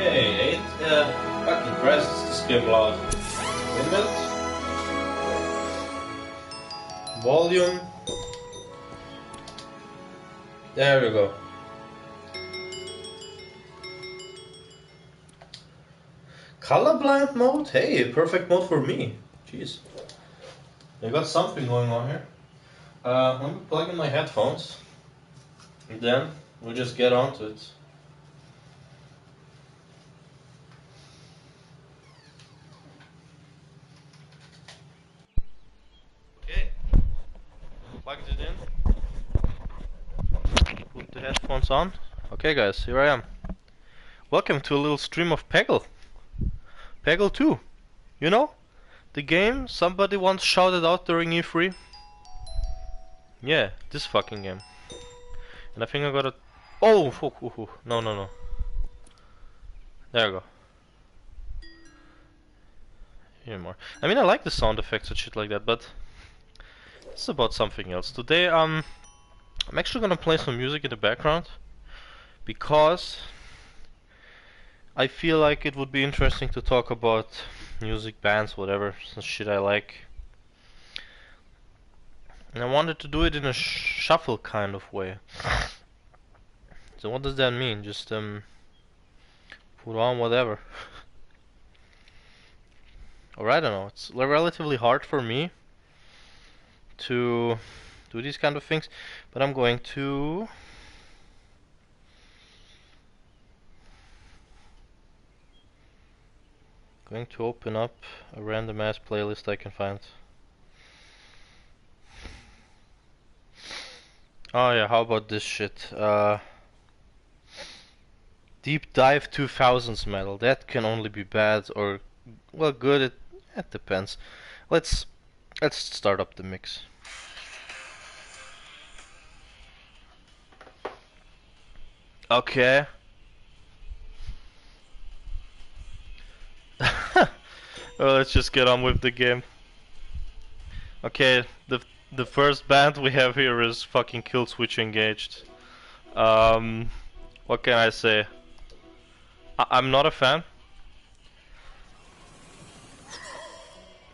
Okay, 8 fucking press this game loud. Wait a minute. Volume. There we go. Colorblind mode? Hey, perfect mode for me. Jeez. I got something going on here. Let me plug in my headphones. And then we'll just get onto it. Okay. Plugged it in. Put the headphones on. Okay guys, here I am. Welcome to a little stream of Peggle. Peggle 2. You know? The game somebody once shouted out during E3. Yeah, this fucking game. And I think I got a... Oh! No. There we go. Here more. I mean, I like the sound effects and shit like that, but... It's about something else. Today, I'm actually gonna play some music in the background. Because... I feel like it would be interesting to talk about music, bands, whatever, some shit I like. And I wanted to do it in a shuffle kind of way. So what does that mean? Just put on whatever. Or I don't know, it's relatively hard for me to do these kind of things, but I'm going to open up a random ass playlist I can find. Oh yeah, how about this shit? Deep Dive 2000s metal. That can only be bad or, well, good. It depends. Let's start up the mix. Okay. Well, let's just get on with the game. Okay, the first band we have here is fucking Killswitch Engaged. What can I say? I'm not a fan.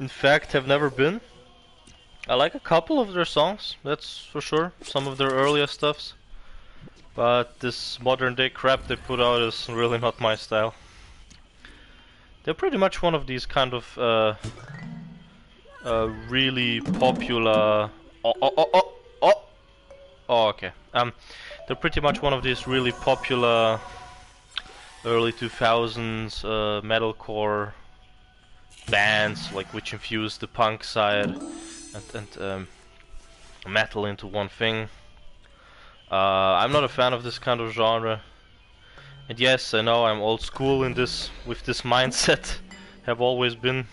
In fact, have never been. I like a couple of their songs, that's for sure. Some of their earlier stuffs. But this modern day crap they put out is really not my style. They're pretty much one of these kind of really popular... Oh, okay. They're pretty much one of these really popular early 2000s metalcore bands, like which infused the punk side and metal into one thing. I'm not a fan of this kind of genre. And yes, I know I'm old school in this, with this mindset, have always been.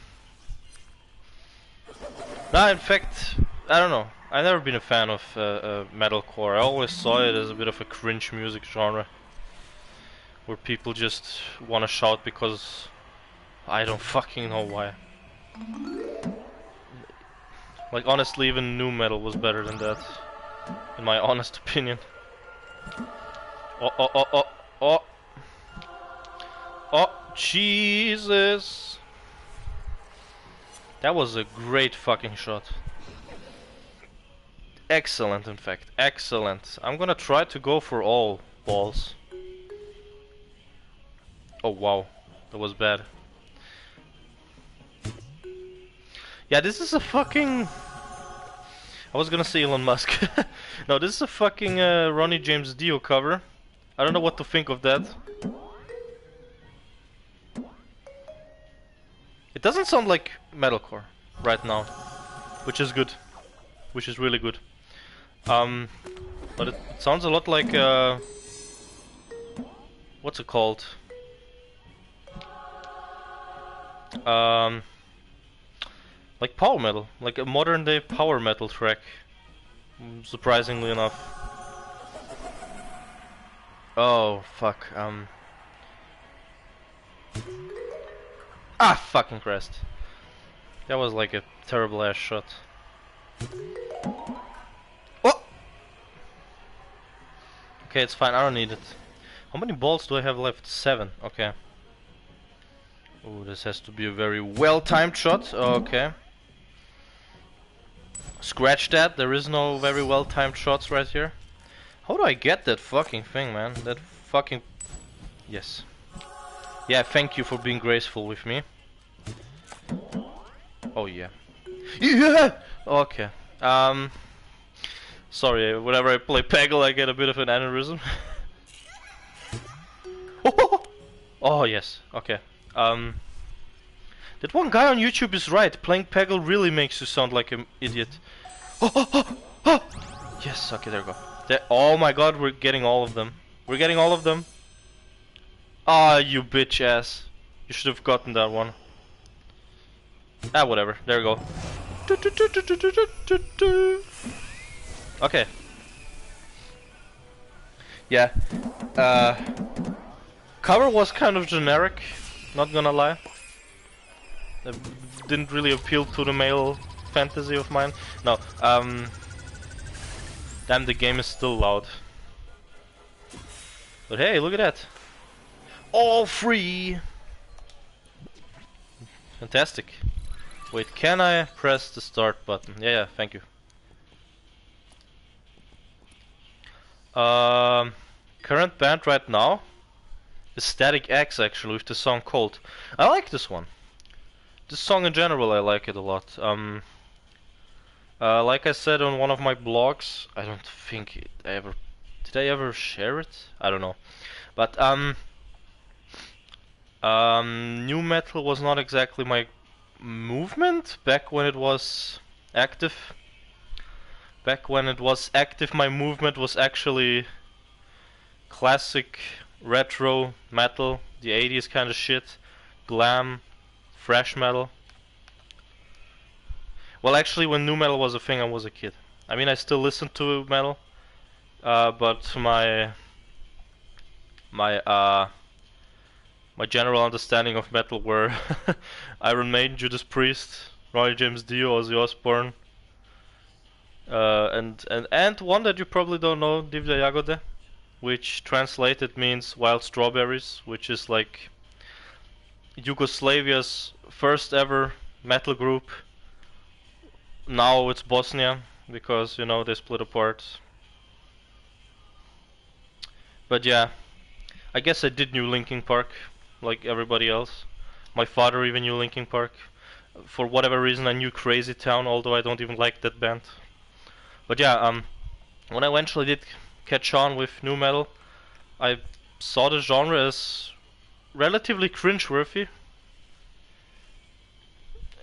Nah, in fact, I don't know. I've never been a fan of metalcore. I always saw it as a bit of a cringe music genre, where people just wanna shout because I don't fucking know why. Like honestly, even nu metal was better than that, in my honest opinion. Oh, Jesus! That was a great fucking shot. Excellent, in fact, excellent. I'm gonna try to go for all balls. Oh wow, that was bad. Yeah, this is a fucking... I was gonna say Elon Musk. No, this is a fucking Ronnie James Dio cover. I don't know what to think of that. It doesn't sound like metalcore right now, which is good, which is really good. But it sounds a lot like what's it called? Like power metal, like a modern day power metal track. Surprisingly enough. Oh fuck. Ah, fucking Christ. That was like a terrible ass shot. Oh! Okay, it's fine, I don't need it. How many balls do I have left? 7, okay. Oh, this has to be a very well-timed shot. Okay. Scratch that. There is no very well-timed shots right here. How do I get that fucking thing, man? That fucking... Yes. Yeah, thank you for being graceful with me. Oh, yeah. Yeah! Okay. Sorry, whenever I play Peggle I get a bit of an aneurysm. Oh, yes. Okay. That one guy on YouTube is right. Playing Peggle really makes you sound like an idiot. Yes, okay, there we go. Oh my god, we're getting all of them. We're getting all of them. Ah, you bitch ass. You should have gotten that one. Ah, whatever. There we go. Okay. Yeah. Cover was kind of generic, not gonna lie. It didn't really appeal to the male fantasy of mine. No, damn, the game is still loud. But hey, look at that. All free! Fantastic. Wait, can I press the start button? Yeah, thank you. Current band right now is Static X, actually, with the song Cold. I like this one. This song in general, I like it a lot. Like I said on one of my blogs, I don't think did I ever share it? I don't know. But new metal was not exactly my movement back when it was active. Back when it was active, my movement was actually classic retro metal, the 80s kind of shit, glam, thrash metal. Well, actually, when new metal was a thing, I was a kid. I mean, I still listen to metal, but my general understanding of metal were Iron Maiden, Judas Priest, Roy James Dio, Ozzy Osbourne, and one that you probably don't know, Divya Jagode, which translated means wild strawberries, which is like Yugoslavia's first ever metal group. Now it's Bosnia, because, you know, they split apart. But yeah, I guess I did knew Linkin Park, like everybody else. My father even knew Linkin Park. For whatever reason I knew Crazy Town, although I don't even like that band. But yeah, when I eventually did catch on with nu metal, I saw the genre as relatively cringeworthy.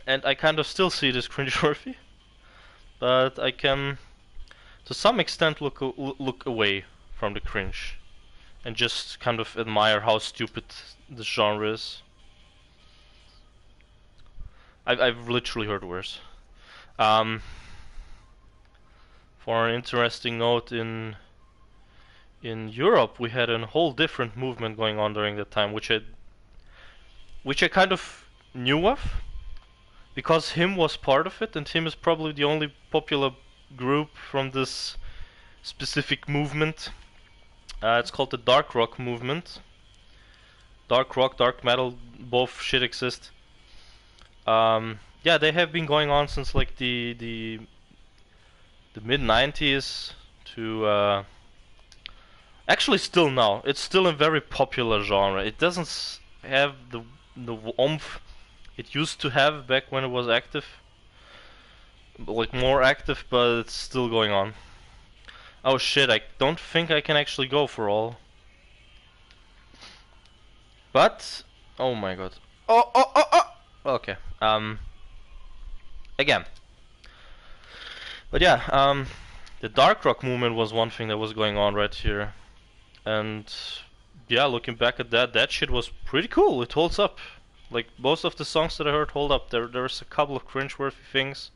And I kind of still see it as cringeworthy. But I can, to some extent, look away from the cringe and just kind of admire how stupid the genre is. I've literally heard worse. For an interesting note, in Europe we had a whole different movement going on during that time, which I kind of knew of, because Him was part of it, and Him is probably the only popular group from this specific movement. It's called the dark rock movement. Dark rock, dark metal, both shit exist. Yeah, they have been going on since like the mid 90s to actually still now. It's still a very popular genre. It doesn't have the oomph it used to have back when it was active, like more active, but it's still going on. Oh shit, I don't think I can actually go for all. But, oh my god. Oh! Okay, again. But yeah, the dark rock movement was one thing that was going on right here. And yeah, looking back at that shit was pretty cool. It holds up. Like, most of the songs that I heard hold up. There's a couple of cringeworthy things.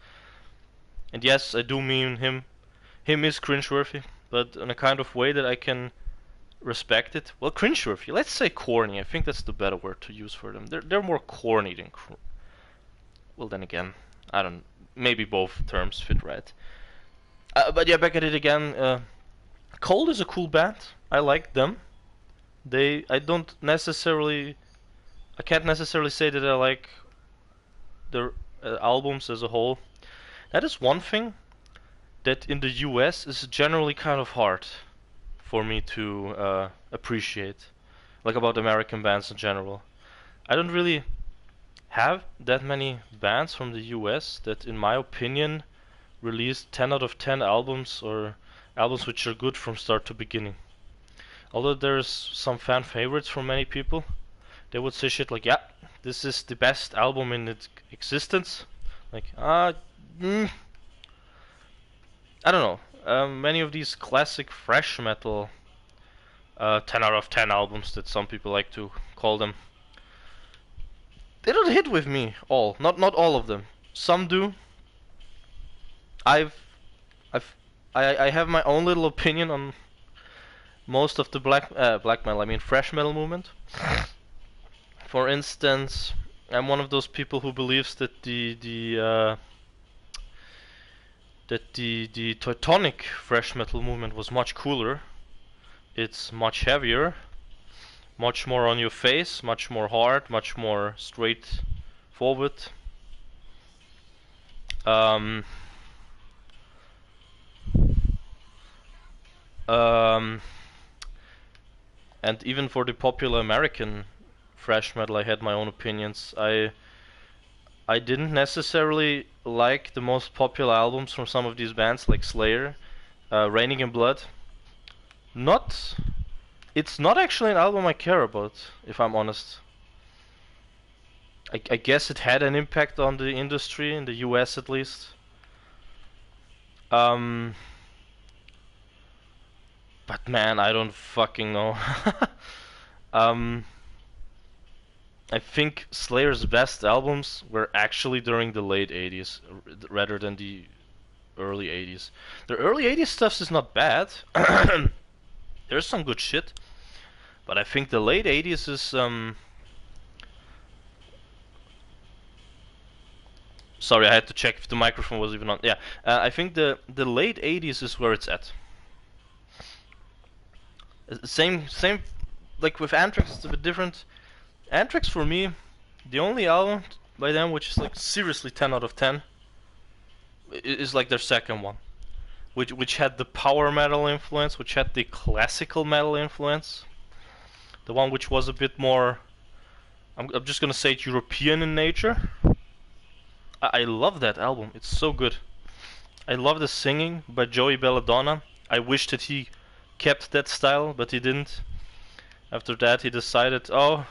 And yes, I do mean him. Him is cringeworthy, but in a kind of way that I can respect it. Well, cringeworthy. Let's say corny. I think that's the better word to use for them. They're more corny than well, then again, I don't. Maybe both terms fit right. But yeah, back at it again. Cold is a cool band. I like them. I don't necessarily I can't necessarily say that I like the albums as a whole. That is one thing that in the US is generally kind of hard for me to appreciate, like about American bands in general. I don't really have that many bands from the US that, in my opinion, released 10 out of 10 albums or albums which are good from start to beginning. Although there's some fan favorites from many people, they would say shit like, yeah, this is the best album in its existence. Like, mm, I don't know. Many of these classic thrash metal 10 out of 10 albums that some people like to call them, they don't hit with me all. Not all of them. Some do. I've I've I have my own little opinion on most of the black metal. I mean thrash metal movement. For instance, I'm one of those people who believes that the Teutonic thrash metal movement was much cooler. It's much heavier, much more on your face, much more hard, much more straightforward. Um, um, and even for the popular American thrash metal, I had my own opinions. I didn't necessarily like the most popular albums from some of these bands, like Slayer, Raining in Blood. Not, it's not actually an album I care about, if I'm honest. I guess it had an impact on the industry in the US at least. Um, but man, I don't fucking know. um, I think Slayer's best albums were actually during the late 80s rather than the early 80s. The early 80s stuff is not bad. There's some good shit. But I think the late 80s is sorry, I had to check if the microphone was even on. Yeah, I think the late 80s is where it's at. Same like with Anthrax, it's a bit different. Anthrax for me, the only album by them which is like seriously 10 out of 10 is like their second one, which had the power metal influence, which had the classical metal influence, the one which was a bit more, I'm just gonna say it, European in nature. I love that album. It's so good. I love the singing by Joey Belladonna. I wish that he kept that style, but he didn't. After that, he decided, oh,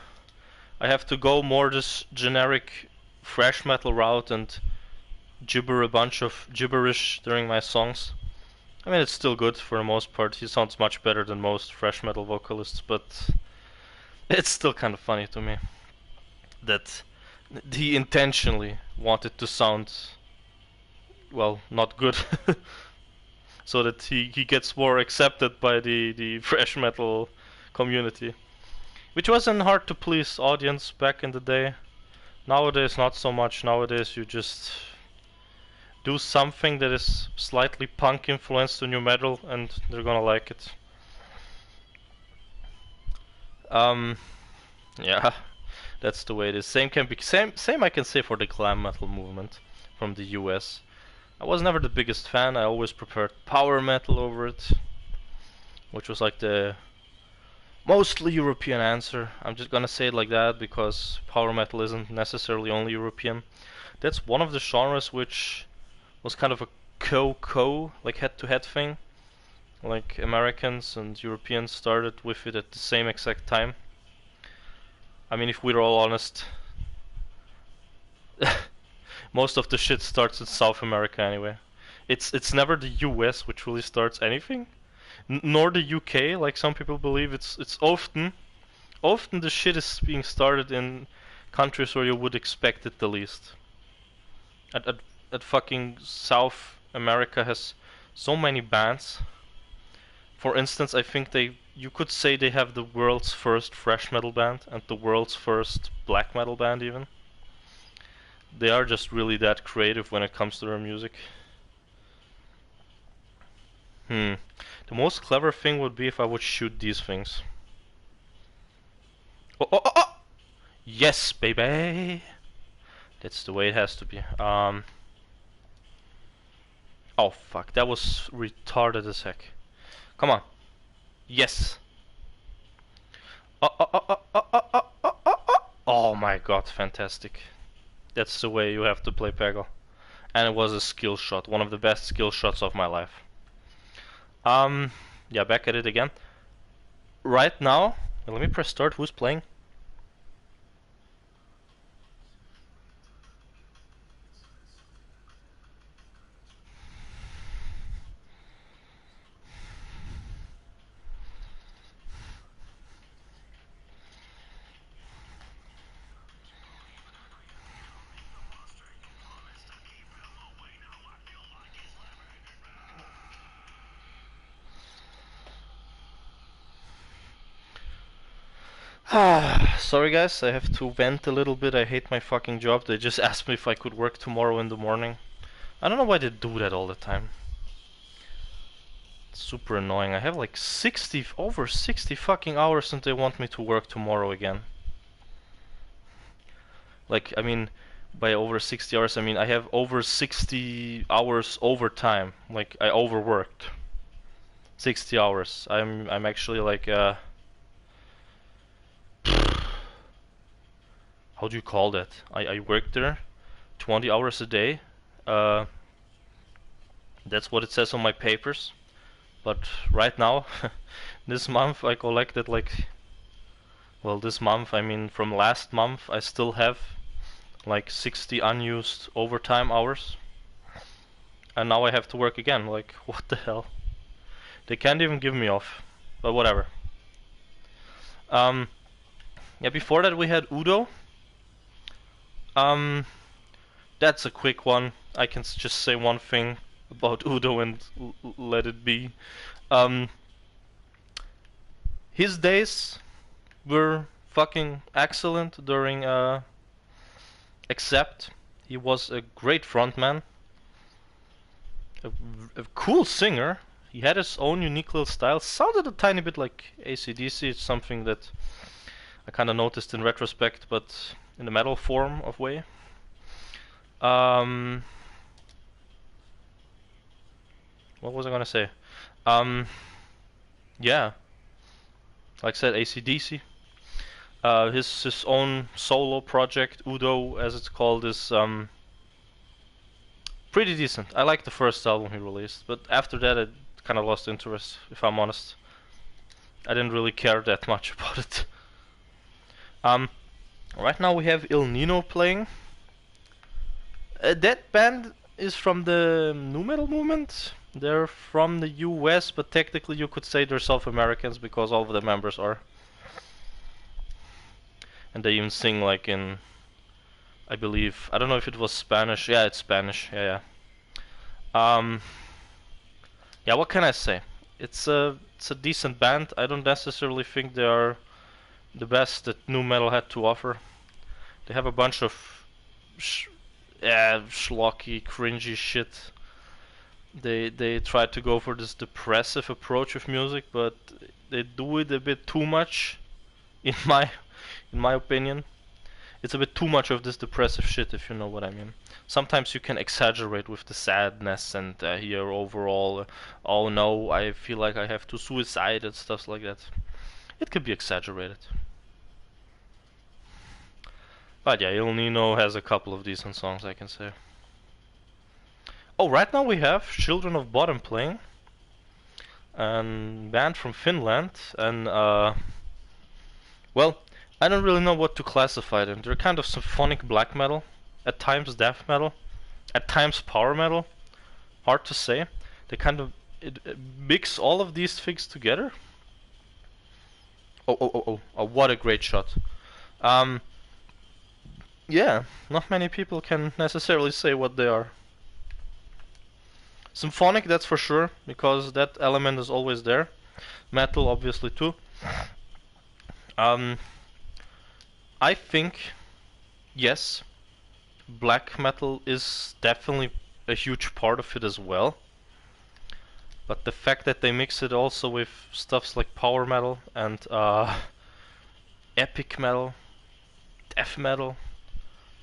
I have to go more this generic thrash metal route and gibber a bunch of gibberish during my songs. I mean, it's still good for the most part. He sounds much better than most thrash metal vocalists, but it's still kind of funny to me that he intentionally wanted to sound, well, not good. So that he gets more accepted by the thrash metal community. Which wasn't hard to please audience back in the day. Nowadays, not so much. Nowadays, you just do something that is slightly punk influenced to new metal, and they're gonna like it. Yeah, that's the way it is. Same I can say for the glam metal movement from the US. I was never the biggest fan. I always preferred power metal over it, which was like the mostly European answer. I'm just gonna say it like that because power metal isn't necessarily only European. That's one of the genres which was kind of a co like head-to-head thing. Like Americans and Europeans started with it at the same exact time. I mean, if we're all honest, most of the shit starts in South America anyway. It's never the US which really starts anything, nor the UK like some people believe. It's often the shit is being started in countries where you would expect it the least. At fucking South America has so many bands. For instance, I think you could say they have the world's first thrash metal band and the world's first black metal band even. They are just really that creative when it comes to their music. The most clever thing would be if I would shoot these things. Oh! Yes, baby! That's the way it has to be. Oh fuck, that was retarded as heck. Come on. Yes! Oh my god, fantastic. That's the way you have to play Peggle. And it was a skill shot, one of the best skill shots of my life. Yeah, back at it again. Right now, let me press start. Who's playing? Sorry guys, I have to vent a little bit. I hate my fucking job. They just asked me if I could work tomorrow in the morning. I don't know why they do that all the time. It's super annoying. I have like over 60 fucking hours and they want me to work tomorrow again. Like, I mean, by over 60 hours, I mean I have over 60 hours overtime. Like, I overworked 60 hours. I'm actually like how do you call that? I worked there 20 hours a day. That's what it says on my papers. But right now, this month I collected like, well, this month, I mean from last month, I still have like 60 unused overtime hours. And now I have to work again. Like, what the hell? They can't even give me off. But whatever. Yeah, before that we had Udo. That's a quick one. I can just say one thing about Udo and let it be. His days were fucking excellent during except he was a great frontman, a cool singer. He had his own unique little style. Sounded a tiny bit like AC/DC. It's something that I kind of noticed in retrospect, but in the metal form of way. What was I gonna say? Yeah, like I said, AC/DC. His own solo project, Udo, as it's called, is pretty decent. I like the first album he released, but after that, I kind of lost interest. If I'm honest, I didn't really care that much about it. Right now we have Il Nino playing. That band is from the nu metal movement. They're from the US, but technically you could say they're South Americans because all of the members are. And they even sing like in, I believe, I don't know if it was Spanish. Yeah, it's Spanish. Yeah. Yeah, what can I say? It's a decent band. I don't necessarily think they are the best that nu metal had to offer. They have a bunch of schlocky, cringy shit. They try to go for this depressive approach with music, but they do it a bit too much, in my opinion. It's a bit too much of this depressive shit, if you know what I mean. Sometimes you can exaggerate with the sadness and here overall, oh no, I feel like I have to suicide and stuff like that. It could be exaggerated. But yeah, Il Nino has a couple of decent songs, I can say. Oh, right now we have Children of Bottom playing. A band from Finland. And, well, I don't really know what to classify them. They're kind of symphonic black metal. At times death metal. At times power metal. Hard to say. They kind of mix all of these things together. Oh, what a great shot. Yeah, not many people can necessarily say what they are. Symphonic, that's for sure, because that element is always there. Metal, obviously, too. I think, yes, black metal is definitely a huge part of it as well. But the fact that they mix it also with stuffs like power metal and epic metal, death metal,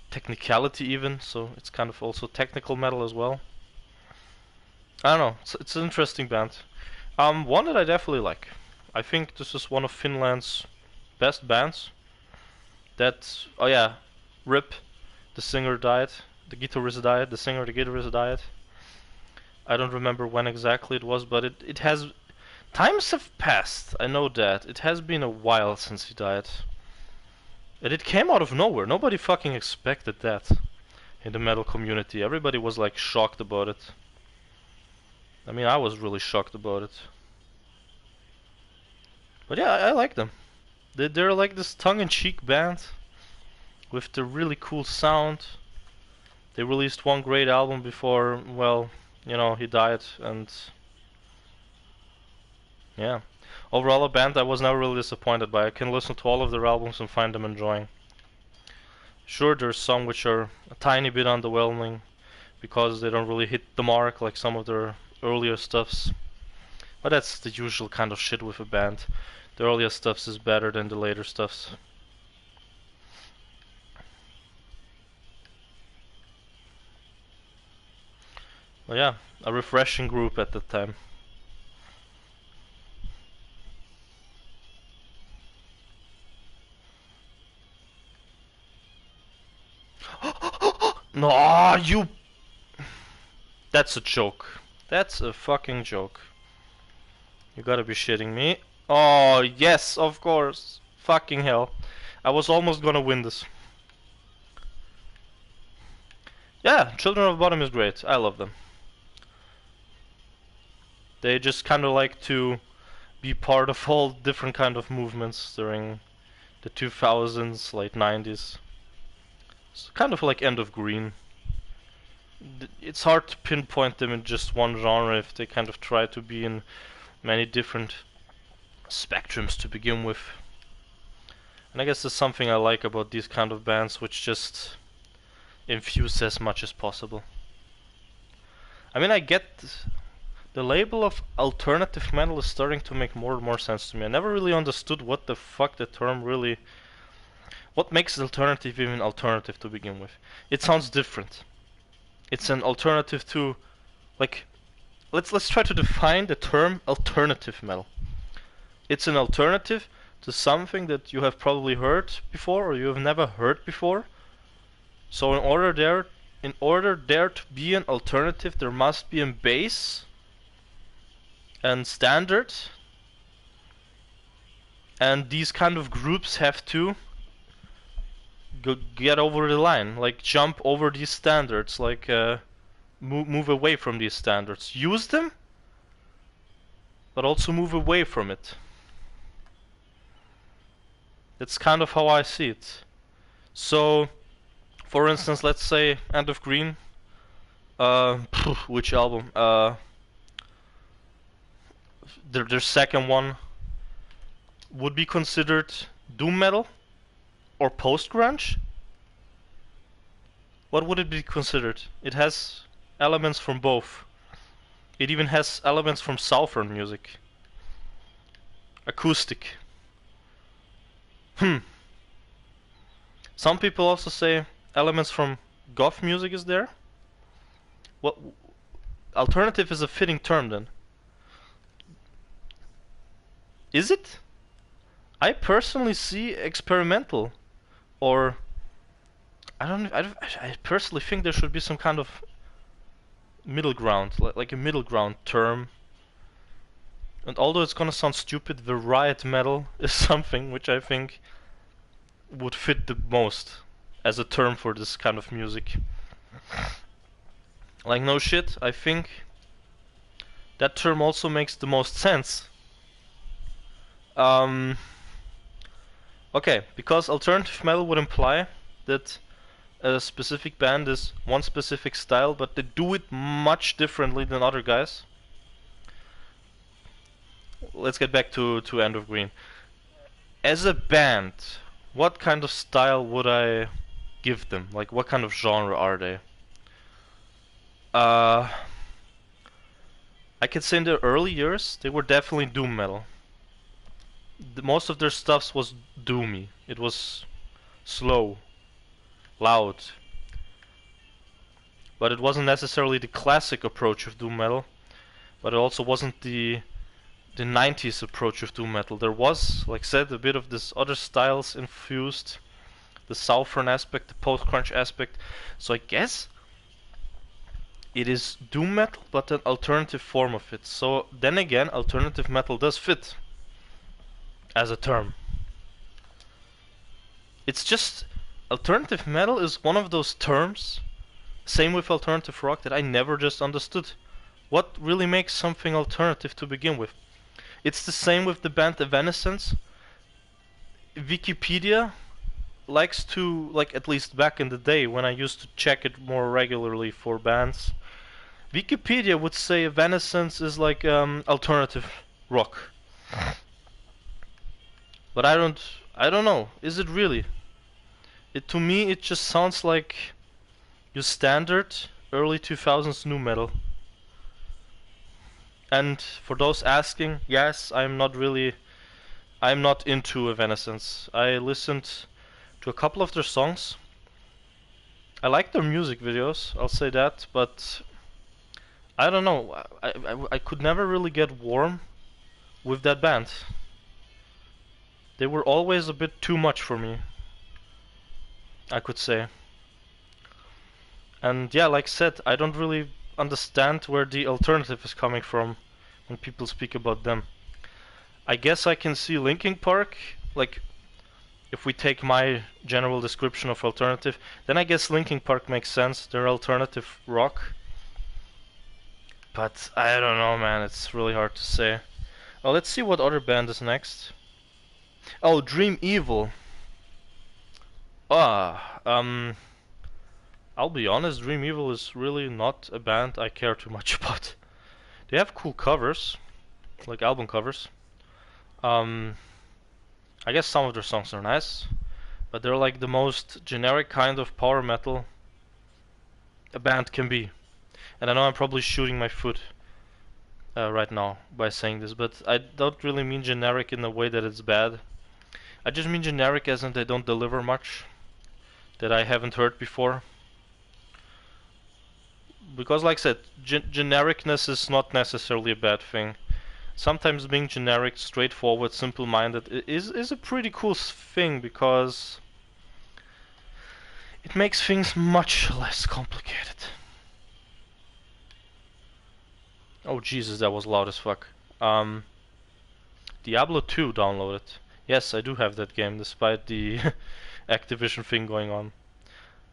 technicality even, so it's kind of also technical metal as well. I don't know, it's an interesting band. One that I definitely like. I think this is one of Finland's best bands. That, oh yeah, RIP, the singer died, the guitarist died, the singer, the guitarist died. I don't remember when exactly it was, but it has... Times have passed, I know that. It has been a while since he died. And it came out of nowhere. Nobody fucking expected that in the metal community. Everybody was like shocked about it. I mean, I was really shocked about it. But yeah, I like them. They're like this tongue-in-cheek band with the really cool sound. They released one great album before, well, you know, he died, and yeah. Overall, a band I was never really disappointed by. I can listen to all of their albums and find them enjoying. Sure, there's some which are a tiny bit underwhelming because they don't really hit the mark like some of their earlier stuffs. But that's the usual kind of shit with a band. The earlier stuffs is better than the later stuffs. Well, yeah, a refreshing group at the time. No, you... That's a joke. That's a fucking joke. You gotta be shitting me. Oh, yes, of course. Fucking hell. I was almost gonna win this. Yeah, Children of Bottom is great. I love them. They just kind of like to be part of all different kind of movements during the 2000s, late 90s. It's kind of like End of Green. It's hard to pinpoint them in just one genre if they kind of try to be in many different spectrums to begin with. And I guess there's something I like about these kind of bands which just infuse as much as possible. I mean, I get the label of alternative metal is starting to make more and more sense to me. I never really understood what the fuck the term really... What makes alternative even alternative to begin with? It sounds different. It's an alternative to... Like, let's try to define the term alternative metal. It's an alternative to something that you have probably heard before or you have never heard before. So in order there to be an alternative, there must be a base and standard, and these kind of groups have to get over the line, like jump over these standards, like move away from these standards, use them, but also move away from it. That's kind of how I see it. So, for instance, let's say End of Green. Which album? Their second one would be considered doom metal or post-grunge. What would it be considered? It has elements from both. It even has elements from southern music. Acoustic. Some people also say elements from goth music is there. What alternative is a fitting term then? Is it? I personally see experimental, or I personally think there should be some kind of middle ground, like a middle ground term. And although it's gonna sound stupid, the riot metal is something which I think would fit the most as a term for this kind of music. Like, no shit, I think that term also makes the most sense. Okay, because alternative metal would imply that a specific band is one specific style, but they do it much differently than other guys. Let's get back to End of Green. As a band, what kind of style would I give them? Like, what kind of genre are they? I could say in their early years, they were definitely doom metal. Most of their stuff was doomy. It was slow, loud. But it wasn't necessarily the classic approach of doom metal, but it also wasn't the 90s approach of doom metal. There was, like I said, a bit of this other styles infused, the southern aspect, the post-crunch aspect. So I guess it is doom metal, but an alternative form of it. So then again, alternative metal does fit as a term. It's just, alternative metal is one of those terms, same with alternative rock, that I never just understood. What really makes something alternative to begin with? It's the same with the band Evanescence. Wikipedia likes to, like, at least back in the day when I used to check it more regularly for bands, Wikipedia would say Evanescence is like alternative rock. But I don't know. Is it really? To me, it just sounds like your standard early 2000s nu metal. And for those asking, yes, I'm not into Evanescence. I listened to a couple of their songs. I like their music videos, I'll say that, but I don't know. I could never really get warm with that band. They were always a bit too much for me, I could say. And yeah, like I said, I don't really understand where the alternative is coming from when people speak about them. I guess I can see Linkin Park, like, if we take my general description of alternative, then I guess Linkin Park makes sense. They're alternative rock. But I don't know, man, it's really hard to say. Well, let's see what other band is next. Oh, Dream Evil. I'll be honest, Dream Evil is really not a band I care too much about. They have cool covers, like album covers. I guess some of their songs are nice, but they're like the most generic kind of power metal a band can be. And I know I'm probably shooting my foot right now by saying this, but I don't really mean generic in the way that it's bad. I just mean generic as in they don't deliver much that I haven't heard before. Because like I said, genericness is not necessarily a bad thing. Sometimes being generic, straightforward, simple-minded is a pretty cool thing, because it makes things much less complicated. Oh Jesus, that was loud as fuck. Diablo 2 downloaded. Yes, I do have that game, despite the Activision thing going on.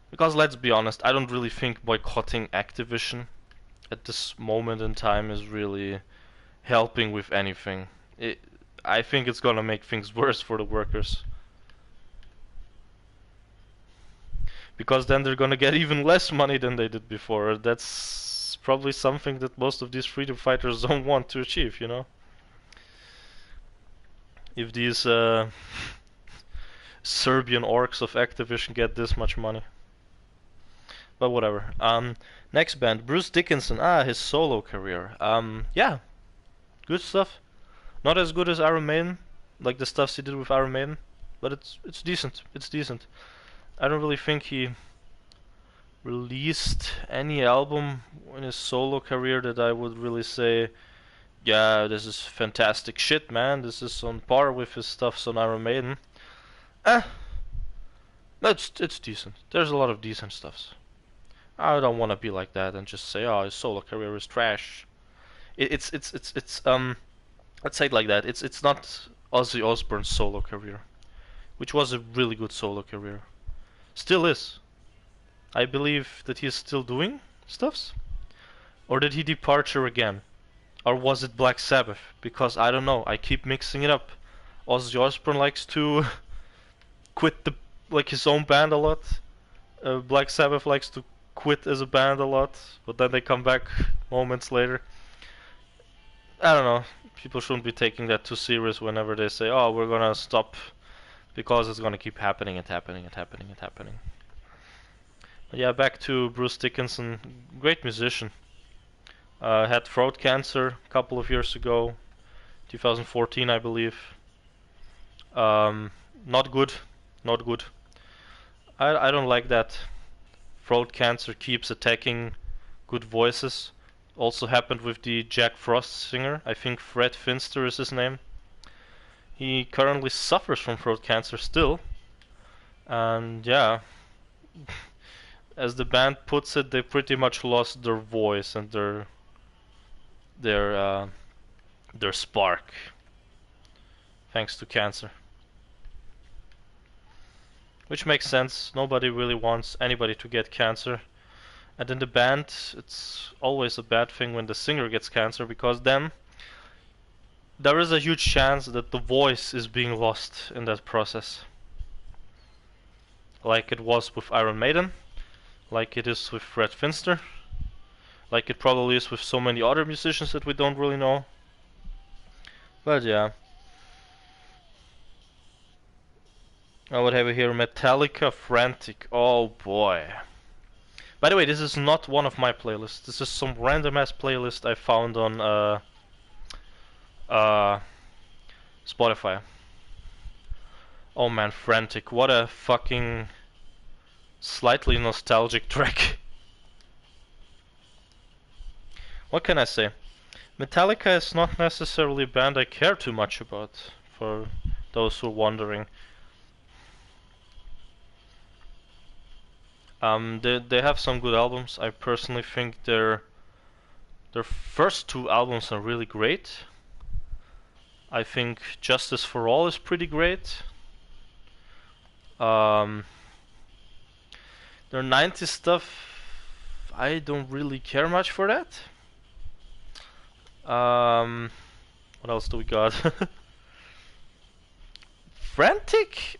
Because let's be honest, I don't really think boycotting Activision at this moment in time is really helping with anything. I think it's gonna make things worse for the workers. Because then they're gonna get even less money than they did before. That's probably something that most of these freedom fighters don't want to achieve, you know? If these Serbian orcs of Activision get this much money. But whatever. Next band, Bruce Dickinson. His solo career. Yeah, good stuff. Not as good as Iron Maiden, like the stuff he did with Iron Maiden, but it's decent. It's decent. I don't really think he released any album in his solo career that I would really say, yeah, this is fantastic shit, man. This is on par with his stuffs on Iron Maiden. It's decent. There's a lot of decent stuffs. I don't want to be like that and just say, oh, his solo career is trash. Let's say it like that. It's not Ozzy Osbourne's solo career, which was a really good solo career. Still is. I believe that he's still doing stuffs. Or did he departure again? Or was it Black Sabbath? Because I don't know. I keep mixing it up. Ozzy Osbourne likes to quit his own band a lot. Black Sabbath likes to quit as a band a lot, but then they come back moments later. I don't know. People shouldn't be taking that too serious whenever they say, oh, we're gonna stop, because it's gonna keep happening and happening and happening and happening. But yeah, back to Bruce Dickinson. Great musician. Had throat cancer a couple of years ago, 2014 I believe. Not good, not good. I don't like that throat cancer keeps attacking good voices. Also happened with the Jack Frost singer. I think Fred Finster is his name. He currently suffers from throat cancer still. And yeah, as the band puts it, they pretty much lost their voice and their spark thanks to cancer. Which makes sense. Nobody really wants anybody to get cancer. And in the band, it's always a bad thing when the singer gets cancer, because then there is a huge chance that the voice is being lost in that process. Like it was with Iron Maiden, like it is with Fred Finster, like it probably is with so many other musicians that we don't really know. But yeah. Oh, what have we here? Metallica Frantic. Oh boy. By the way, this is not one of my playlists. This is some random ass playlist I found on Spotify. Oh man, Frantic. What a fucking slightly nostalgic track. What can I say? Metallica is not necessarily a band I care too much about, for those who are wondering. They have some good albums. I personally think their first two albums are really great. I think Justice for All is pretty great. Their 90s stuff, I don't really care much for that. What else do we got? Frantic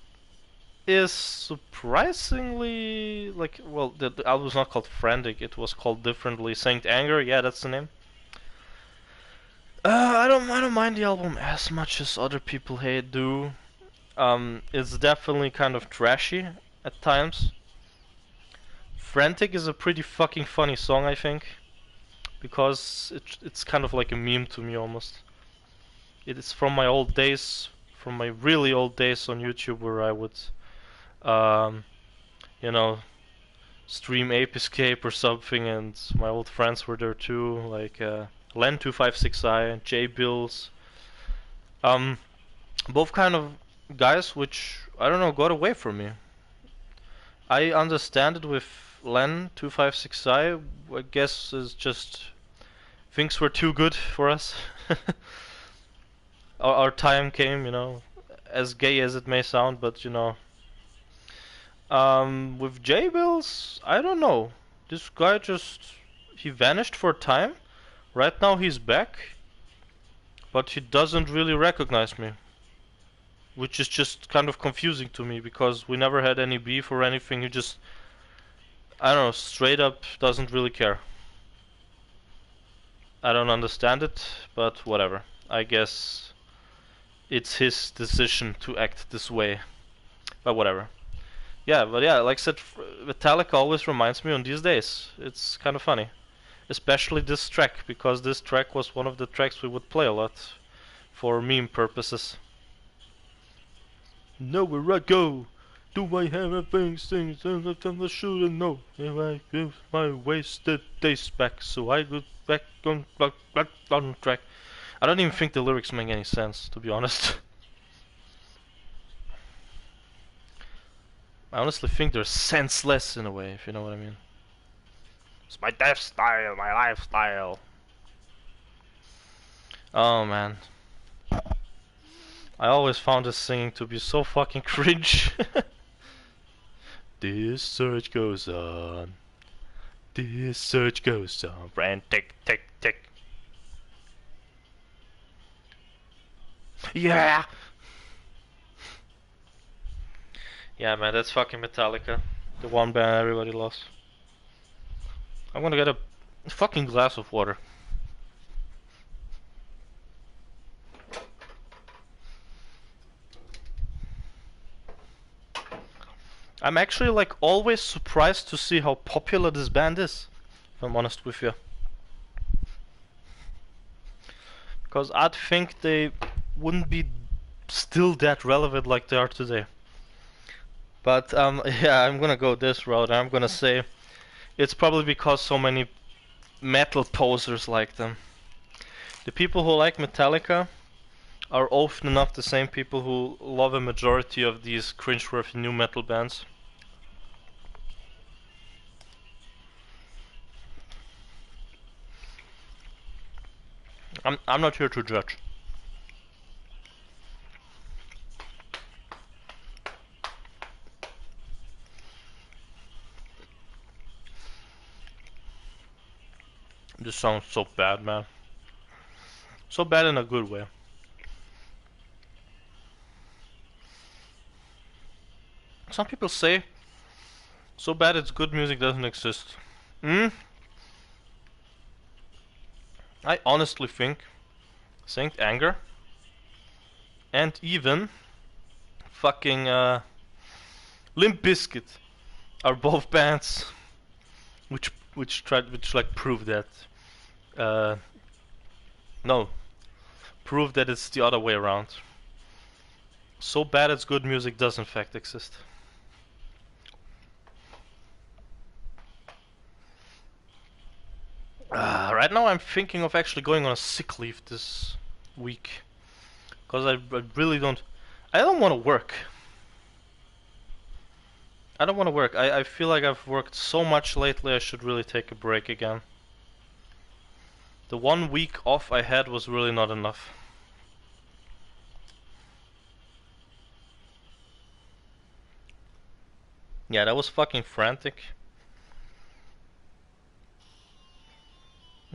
is surprisingly like, well, the album's not called Frantic, it was called differently. Saint Anger, yeah, that's the name. I don't mind the album as much as other people do. It's definitely kind of trashy at times. Frantic is a pretty fucking funny song, I think, because it's kind of like a meme to me almost. It is from my old days, from my really old days on YouTube, where I would you know, stream Ape Escape or something, and my old friends were there too, like Len256i, J Bills, both kind of guys which, I don't know, got away from me. I understand it with Len256i, I guess is just things were too good for us. Our time came, you know, as gay as it may sound, but you know. With J-Bills, I don't know. This guy he vanished for a time. Right now he's back, but he doesn't really recognize me. Which is just kind of confusing to me, because we never had any beef or anything. He just, I don't know, straight up doesn't really care. I don't understand it, but whatever. I guess it's his decision to act this way. But whatever. Yeah, but yeah, like I said, Metallica always reminds me on these days. It's kind of funny. Especially this track, because this track was one of the tracks we would play a lot for meme purposes. Nowhere I go, do I have a things I shouldn't know. If I give my wasted days back, so I go back on track. I don't even think the lyrics make any sense, to be honest. I honestly think they're senseless in a way, if you know what I mean. It's my death style, my lifestyle. Oh man. I always found this singing to be so fucking cringe. This search goes on. This search goes on. Frantic, tick, tick. Yeah! Yeah, man, that's fucking Metallica. The one band everybody loves. I'm gonna get a fucking glass of water. I'm actually like always surprised to see how popular this band is, if I'm honest with you. Because I'd think they wouldn't be still that relevant like they are today. But yeah, I'm gonna go this route. I'm gonna say it's probably because so many metal posers like them. The people who like Metallica are often enough the same people who love a majority of these cringeworthy new metal bands. I'm not here to judge. This sounds so bad, man. So bad in a good way. Some people say so bad it's good music doesn't exist. I honestly think Saint Anger and even fucking Limp Bizkit are both bands which like prove that no, prove that it's the other way around. So bad it's good music does in fact exist. Right now I'm thinking of actually going on a sick leave this week. Because I really don't... I don't want to work. I don't want to work. I feel like I've worked so much lately I should really take a break again. The 1 week off I had was really not enough. Yeah, that was fucking frantic.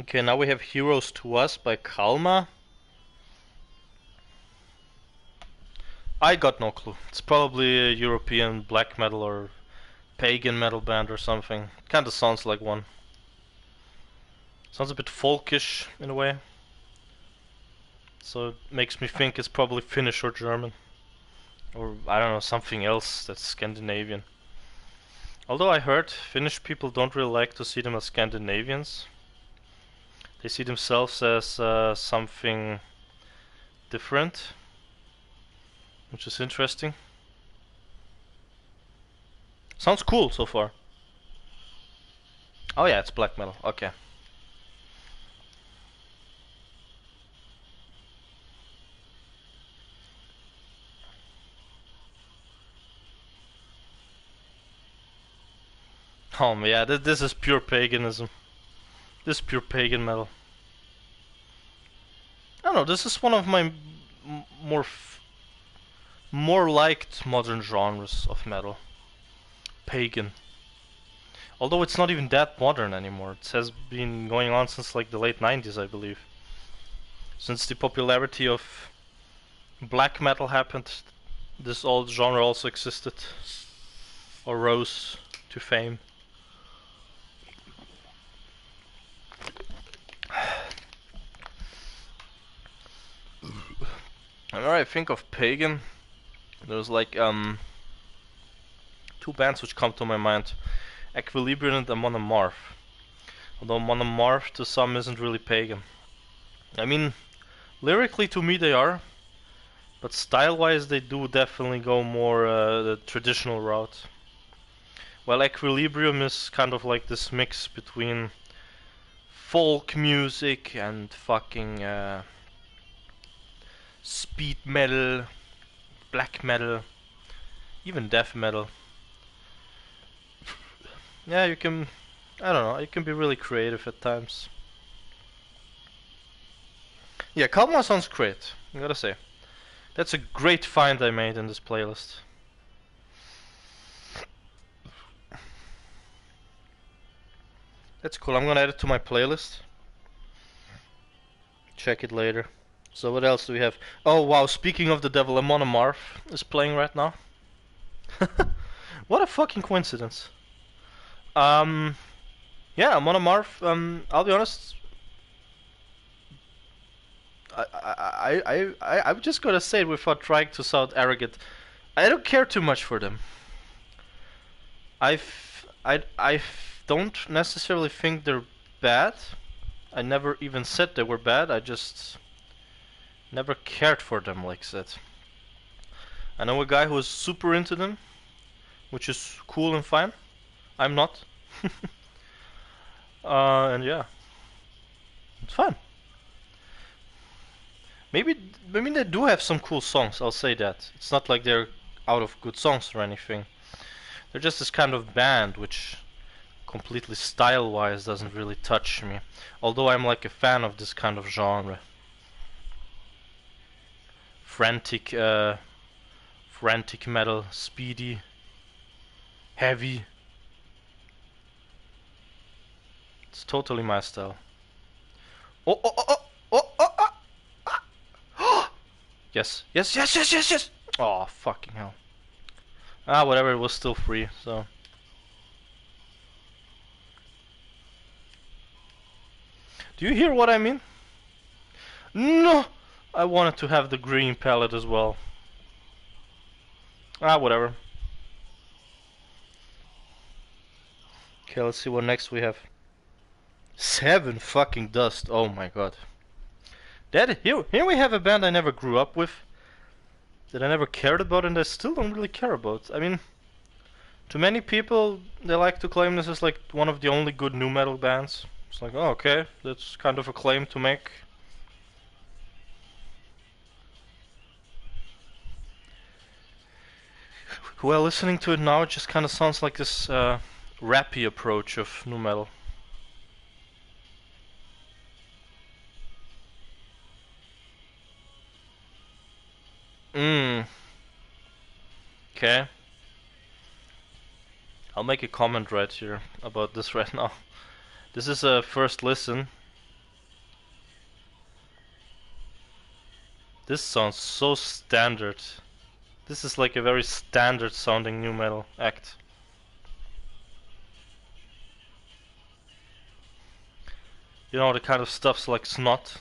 Okay, now we have Heroes to Us by Kalma. I got no clue. It's probably a European black metal or pagan metal band or something. Kinda sounds like one. Sounds a bit folkish in a way. So it makes me think it's probably Finnish or German. Or I don't know, something else that's Scandinavian. Although I heard Finnish people don't really like to see them as Scandinavians. They see themselves as something different, which is interesting. Sounds cool so far. Oh yeah, it's black metal. Okay. Oh yeah, this is pure paganism. This is pure pagan metal. I don't know. This is one of my more liked modern genres of metal. Pagan. Although it's not even that modern anymore. It has been going on since like the late 90s, I believe. Since the popularity of black metal happened, this old genre also existed. Or rose to fame. Whenever I think of pagan, there's like two bands which come to my mind. Equilibrium and Monomorph. Although Monomorph to some isn't really pagan. I mean, lyrically to me they are, but style-wise they do definitely go more the traditional route. While Equilibrium is kind of like this mix between folk music and fucking speed metal, black metal, even death metal. Yeah, you can, I don't know, you can be really creative at times. Yeah, Kalma sounds great, I gotta say. That's a great find I made in this playlist. That's cool, I'm gonna add it to my playlist. Check it later. So what else do we have? Oh wow, speaking of the devil, a Monomorph is playing right now. What a fucking coincidence. Yeah, Monomorph, I'll be honest. I'm just gonna say it without trying to sound arrogant. I don't care too much for them. I don't necessarily think they're bad. I never even said they were bad. I just never cared for them like that. I know a guy who was super into them. which is cool and fine. I'm not. And yeah, it's fun. Maybe they do have some cool songs. I'll say that. It's not like they're out of good songs or anything. They're just this kind of band which completely style-wise doesn't really touch me. Although I'm like a fan of this kind of genre. Frantic metal, speedy, heavy. It's totally my style. Oh, oh, oh, oh, oh, oh, oh. Yes, yes, yes, yes, yes, yes. Oh, fucking hell. Ah, whatever, it was still free, so. Do you hear what I mean? No! I wanted to have the green palette as well. Ah, whatever. Okay, let's see what next we have. 7 fucking dust, oh my god. Here we have a band I never grew up with, that I never cared about, and I still don't really care about. I mean, to many people, they like to claim this is like one of the only good nu metal bands. It's like, oh, okay, that's kind of a claim to make. Well, listening to it now, it just kind of sounds like this rappy approach of nu metal. Okay. I'll make a comment right here about this right now. This is a first listen. This sounds so standard. This is like a very standard sounding nu metal act. You know, the kind of stuff's like Snot.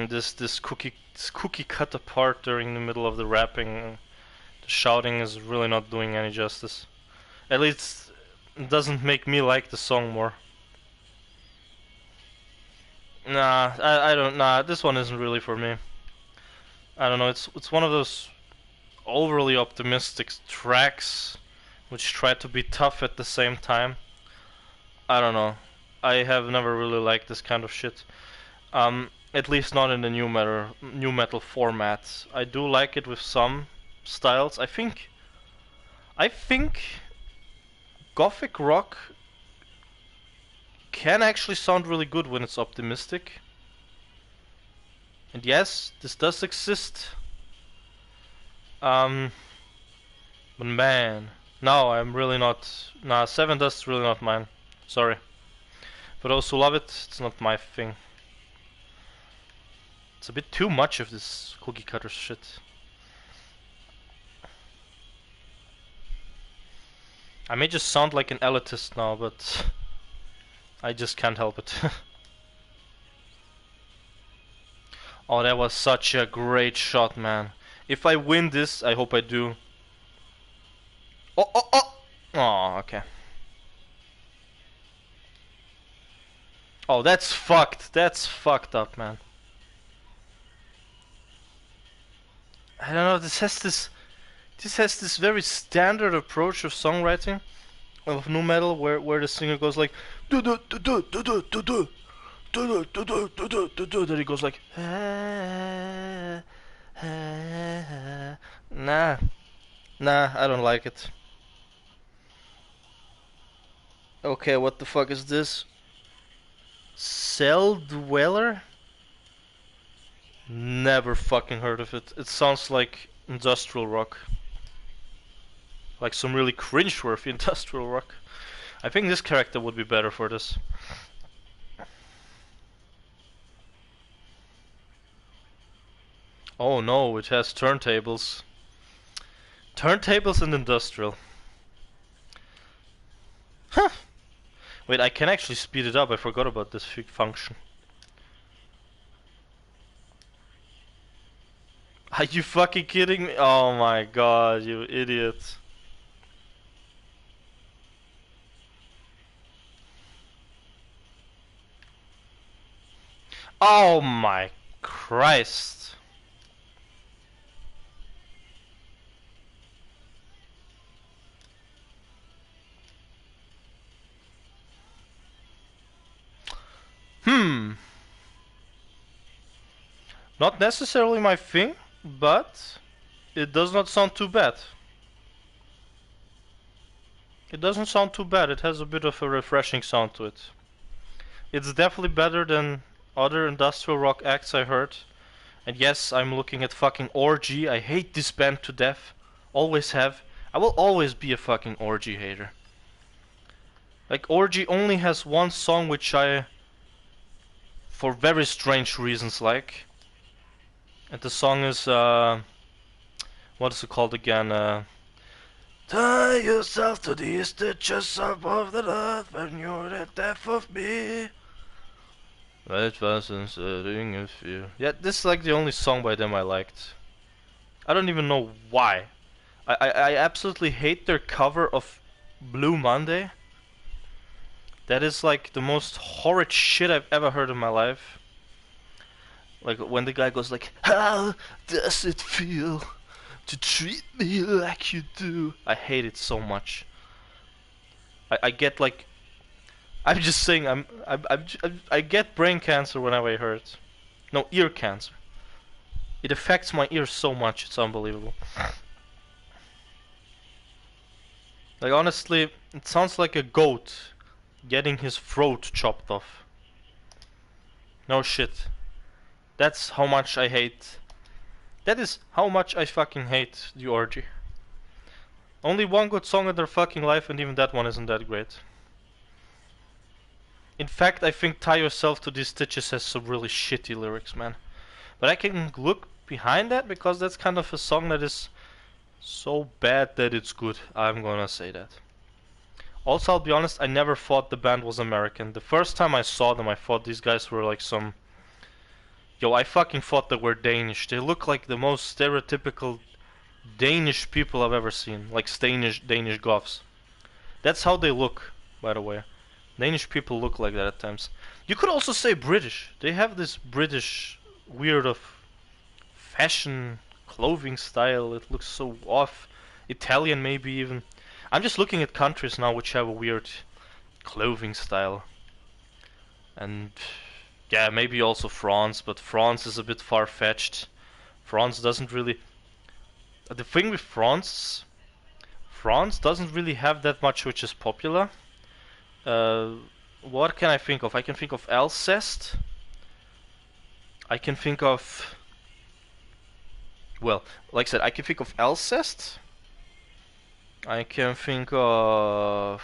This cookie cut apart during the middle of the rapping. The shouting is really not doing any justice. At least it doesn't make me like the song more. Nah, I don't. Nah, this one isn't really for me. I don't know. It's one of those overly optimistic tracks which try to be tough at the same time. I don't know. I have never really liked this kind of shit. At least not in the nu metal format. I do like it with some styles. I think gothic rock can actually sound really good when it's optimistic. And yes, this does exist. But man, no, I'm really not. Nah, 7 Dust's really not mine. Sorry. For those who love it, it's not my thing. It's a bit too much of this cookie cutter shit. I may just sound like an elitist now, but I just can't help it. Oh, that was such a great shot, man. If I win this, I hope I do. Oh, oh, oh! Oh, okay. Oh, that's fucked. That's fucked up, man. I don't know, this has this very standard approach of songwriting of nu metal where the singer goes like do do do do do do do do do do do do do do do, then he goes like nah, I don't like it. Okay, what the fuck is this? Cell Dweller? Never fucking heard of it. It sounds like industrial rock. Like some really cringe-worthy industrial rock. I think this character would be better for this. Oh no, it has turntables. Turntables and industrial. Huh. Wait, I can actually speed it up. I forgot about this function. Are you fucking kidding me? Oh my god, you idiot. Oh my Christ. Not necessarily my thing, but it does not sound too bad. It doesn't sound too bad. It has a bit of a refreshing sound to it. It's definitely better than other industrial rock acts I heard. And yes, I'm looking at fucking Orgy. I hate this band to death. Always have. I will always be a fucking Orgy hater. Like, Orgy only has one song which I, for very strange reasons, like. And the song is, what is it called again? Tie yourself to these stitches above the earth when you're the death of me. It wasn't setting a fear. Yeah, this is like the only song by them I liked. I don't even know why. I absolutely hate their cover of Blue Monday. That is like the most horrid shit I've ever heard in my life. Like when the guy goes like, "How does it feel to treat me like you do?" I hate it so much. I get like, I'm just saying, I get brain cancer whenever I hear it. No, ear cancer. It affects my ears so much, it's unbelievable. Like honestly, it sounds like a goat getting his throat chopped off. No shit. That's how much I hate. That is how much I fucking hate the Orgy. Only one good song in their fucking life, and even that one isn't that great. In fact, I think Tie Yourself to These Stitches has some really shitty lyrics, man. But I can look behind that because that's kind of a song that is so bad that it's good. I'm gonna say that. Also, I'll be honest, I never thought the band was American. The first time I saw them, I thought these guys were like some... Yo, I fucking thought they were Danish. They look like the most stereotypical Danish people I've ever seen. Like Danish goths. That's how they look, by the way. Danish people look like that at times. You could also say British. They have this British weird of fashion, clothing style. It looks so off. Italian maybe even. I'm just looking at countries now which have a weird clothing style. And yeah, maybe also France, but France is a bit far-fetched. France doesn't really... The thing with France doesn't really have that much which is popular. What can I think of? I can think of Alcest. I can think of... Well, like I said, I can think of Alcest. I can think of...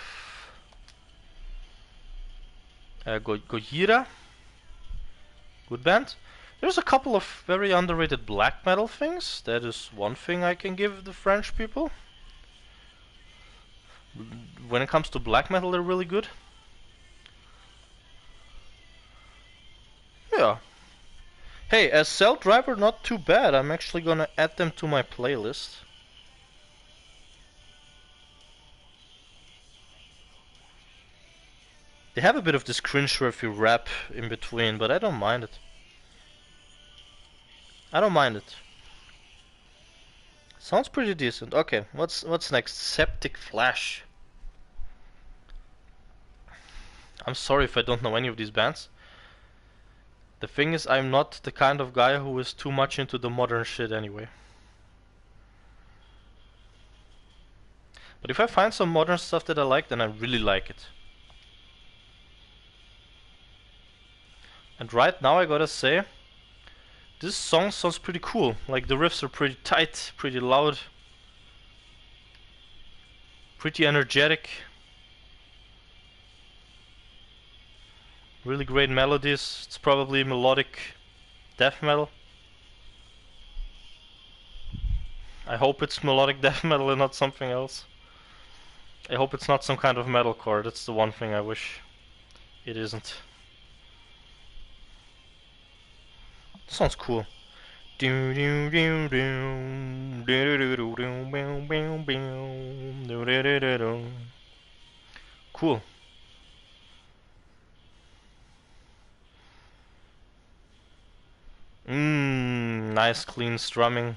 Gojira. Good band. There's a couple of very underrated black metal things. That is one thing I can give the French people. When it comes to black metal, they're really good. Yeah. Hey, as Cell Driver, not too bad. I'm actually gonna add them to my playlist. They have a bit of this cringe-worthy rap in between, but I don't mind it. I don't mind it. Sounds pretty decent. Okay, what's next? Septic Flash. I'm sorry if I don't know any of these bands. The thing is, I'm not the kind of guy who is too much into the modern shit anyway. But if I find some modern stuff that I like, then I really like it. And right now I gotta say, this song sounds pretty cool. Like the riffs are pretty tight, pretty loud, pretty energetic. Really great melodies. It's probably melodic death metal. I hope it's melodic death metal and not something else. I hope it's not some kind of metalcore. That's the one thing I wish it isn't. Sounds cool. Cool. Nice clean strumming.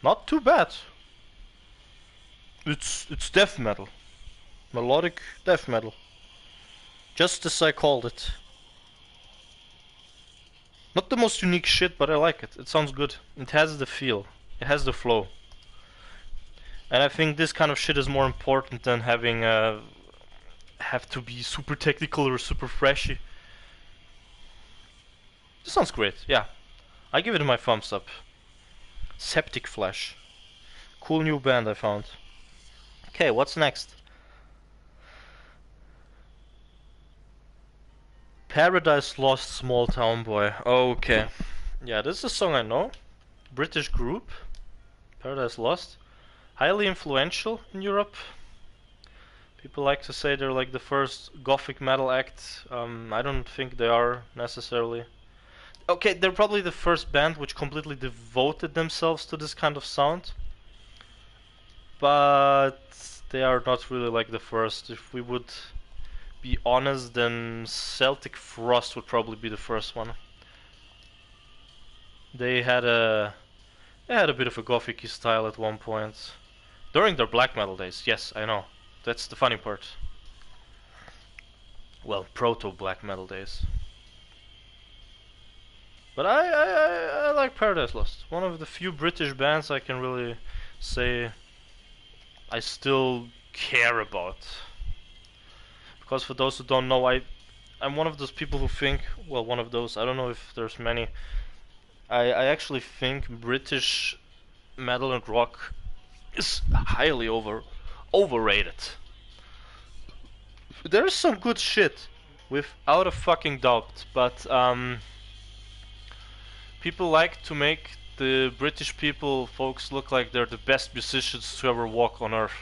Not too bad. It's death metal. Melodic death metal. Just as I called it. Not the most unique shit, but I like it. It sounds good. It has the feel. It has the flow. And I think this kind of shit is more important than having have to be super technical or super freshy. This sounds great, yeah. I give it my thumbs up. Septic Flesh. Cool new band I found. Okay, what's next? Paradise Lost Small Town Boy. Okay. Yeah, this is a song I know. British group. Paradise Lost. Highly influential in Europe. People like to say they're like the first gothic metal act. I don't think they are necessarily. Okay, they're probably the first band which completely devoted themselves to this kind of sound. But they are not really like the first. If we would be honest, then Celtic Frost would probably be the first one. They had a bit of a gothic style at one point. During their black metal days, yes, I know. That's the funny part. Well, proto black metal days. But I like Paradise Lost. One of the few British bands I can really say I still care about. Because for those who don't know, I'm one of those people who think, well, one of those, I don't know if there's many. I actually think British metal and rock is highly overrated. There's some good shit, without a fucking doubt, but people like to make the British folks look like they're the best musicians to ever walk on earth.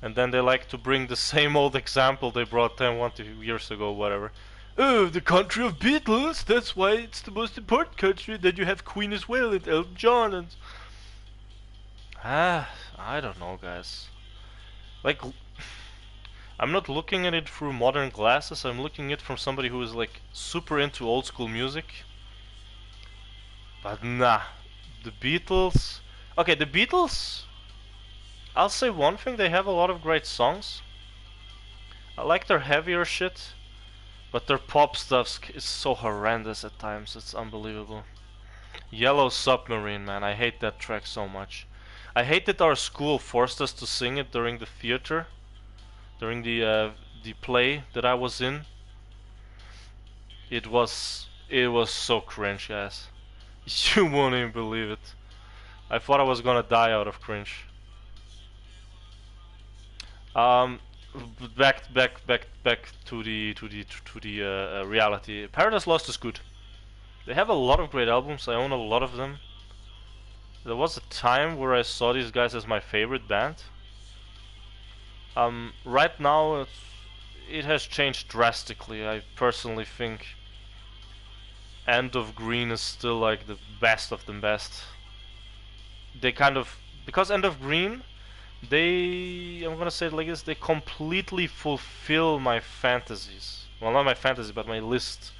And then they like to bring the same old example they brought 2 years ago, whatever. Oh, the country of Beatles, that's why it's the most important country, that you have Queen as well and Elton John and... I don't know, guys. Like, I'm not looking at it through modern glasses, I'm looking at it from somebody who is like super into old school music. But nah, the Beatles... Okay, the Beatles... I'll say one thing, they have a lot of great songs. I like their heavier shit, but their pop stuff is so horrendous at times, it's unbelievable. Yellow Submarine, man, I hate that track so much. I hate that our school forced us to sing it during the theater, during the play that I was in. It was so cringe, guys. You won't even believe it. I thought I was gonna die out of cringe. Back to the reality. Paradise Lost is good. They have a lot of great albums. I own a lot of them. There was a time where I saw these guys as my favorite band. Right now it has changed drastically. I personally think End of Green is still like the best of the best. They kind of, because End of Green, I'm gonna say it like this, they completely fulfill my fantasies. Well, not my fantasy, but my list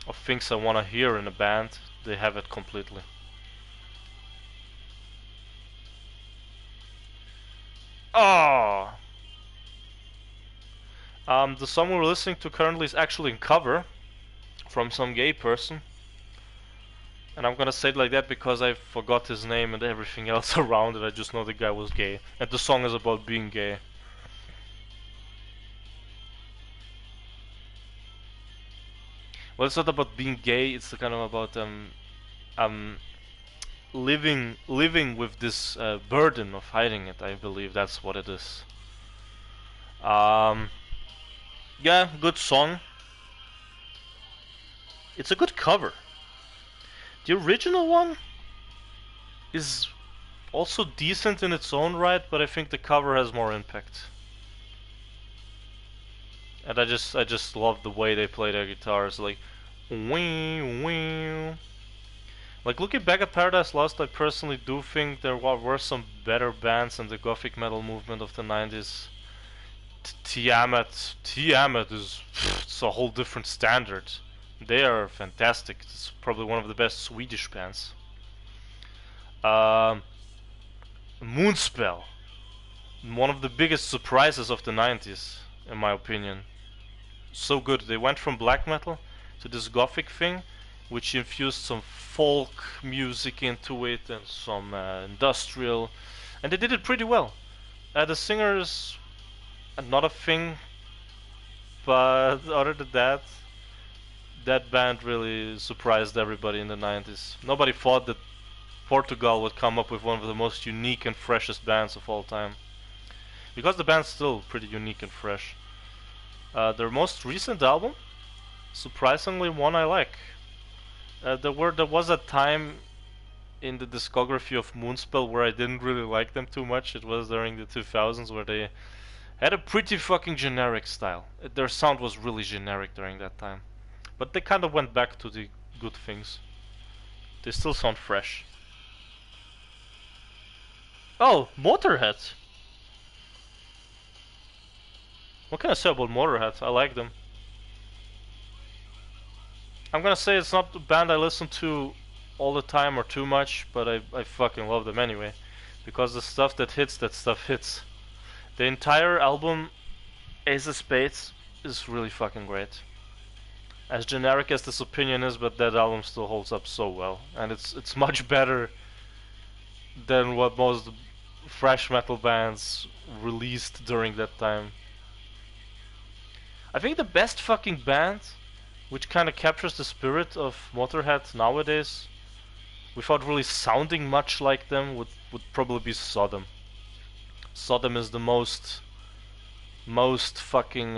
of things I wanna hear in a band. They have it completely. Oh! The song we're listening to currently is actually in cover from some gay person. And I'm gonna say it like that because I forgot his name and everything else around it. I just know the guy was gay. And the song is about being gay. Well, it's not about being gay, it's kind of about living with this burden of hiding it. I believe that's what it is. Yeah, good song. It's a good cover. The original one is also decent in its own right, but I think the cover has more impact. And I just love the way they play their guitars, like wee wee. Like, looking back at Paradise Lost, I personally do think there were some better bands in the gothic metal movement of the 90s. Tiamat is it's a whole different standard. They are fantastic. It's probably one of the best Swedish bands. Um, Moonspell, one of the biggest surprises of the 90s, in my opinion. So good. They went from black metal to this gothic thing, which infused some folk music into it and some industrial, and they did it pretty well. The singer is not a thing, but other than that, that band really surprised everybody in the 90s. Nobody thought that Portugal would come up with one of the most unique and freshest bands of all time. Because the band's still pretty unique and fresh. Their most recent album, surprisingly one I like. There was a time in the discography of Moonspell where I didn't really like them too much. It was during the 2000s where they had a pretty fucking generic style. Their sound was really generic during that time. But they kind of went back to the good things. They still sound fresh. Oh, Motorhead! What can I say about Motorhead? I like them. I'm gonna say it's not the band I listen to all the time or too much, but I fucking love them anyway. Because the stuff that hits, that stuff hits. The entire album, Ace of Spades, is really fucking great. As generic as this opinion is, but that album still holds up so well. And it's much better than what most thrash metal bands released during that time. I think the best fucking band, which kind of captures the spirit of Motorhead nowadays, without really sounding much like them, would probably be Sodom. Sodom is the most fucking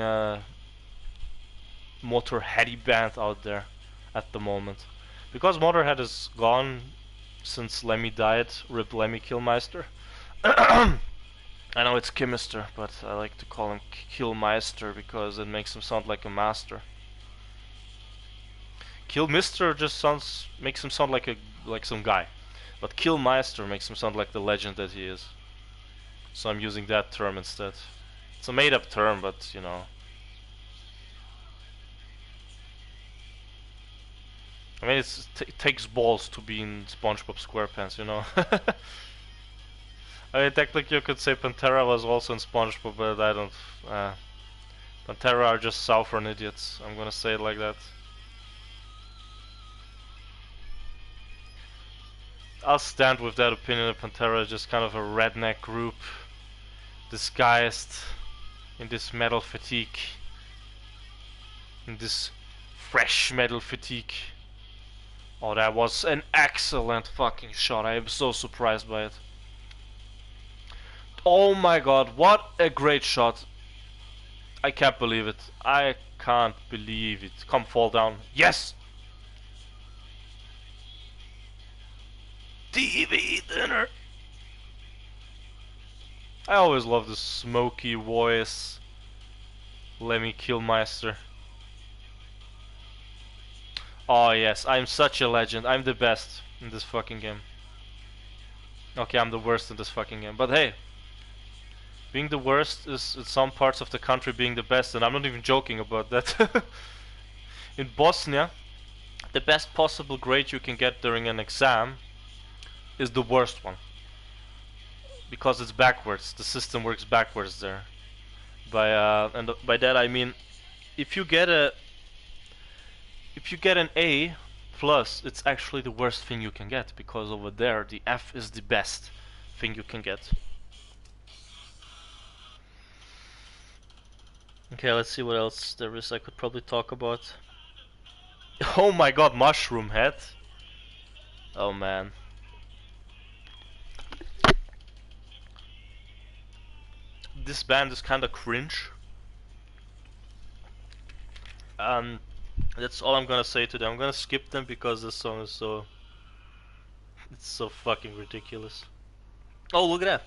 Motorheady band out there at the moment. Because Motorhead is gone since Lemmy died, rip Lemmy Kilmister. I know it's Kilmister, but I like to call him Kilmeister because it makes him sound like a master. Kilmister just makes him sound like some guy, but Kilmeister makes him sound like the legend that he is. So I'm using that term instead. It's a made-up term, but you know. I mean, it takes balls to be in SpongeBob SquarePants, you know. I mean, technically you could say Pantera was also in SpongeBob, but I don't. Pantera are just southern idiots. I'm gonna say it like that. I'll stand with that opinion that Pantera is just kind of a redneck group disguised in this metal fatigue. In this fresh metal fatigue. Oh, that was an excellent fucking shot. I am so surprised by it. Oh my god, what a great shot. I can't believe it. I can't believe it. Come, fall down. Yes! TV dinner! I always love the smoky voice. Lemmy Kilmister. Oh yes, I'm such a legend. I'm the best in this fucking game. Okay, I'm the worst in this fucking game. But hey, being the worst is in some parts of the country being the best, and I'm not even joking about that. In Bosnia, the best possible grade you can get during an exam is the worst one. Because it's backwards. The system works backwards there. And by that I mean, if you get an A plus, it's actually the worst thing you can get, because over there the F is the best thing you can get. Okay, let's see what else there is I could probably talk about. Oh my god, Mushroom Head. Oh man. This band is kinda cringe. That's all I'm gonna say to them. I'm gonna skip them because this song is so... it's so fucking ridiculous. Oh, look at that.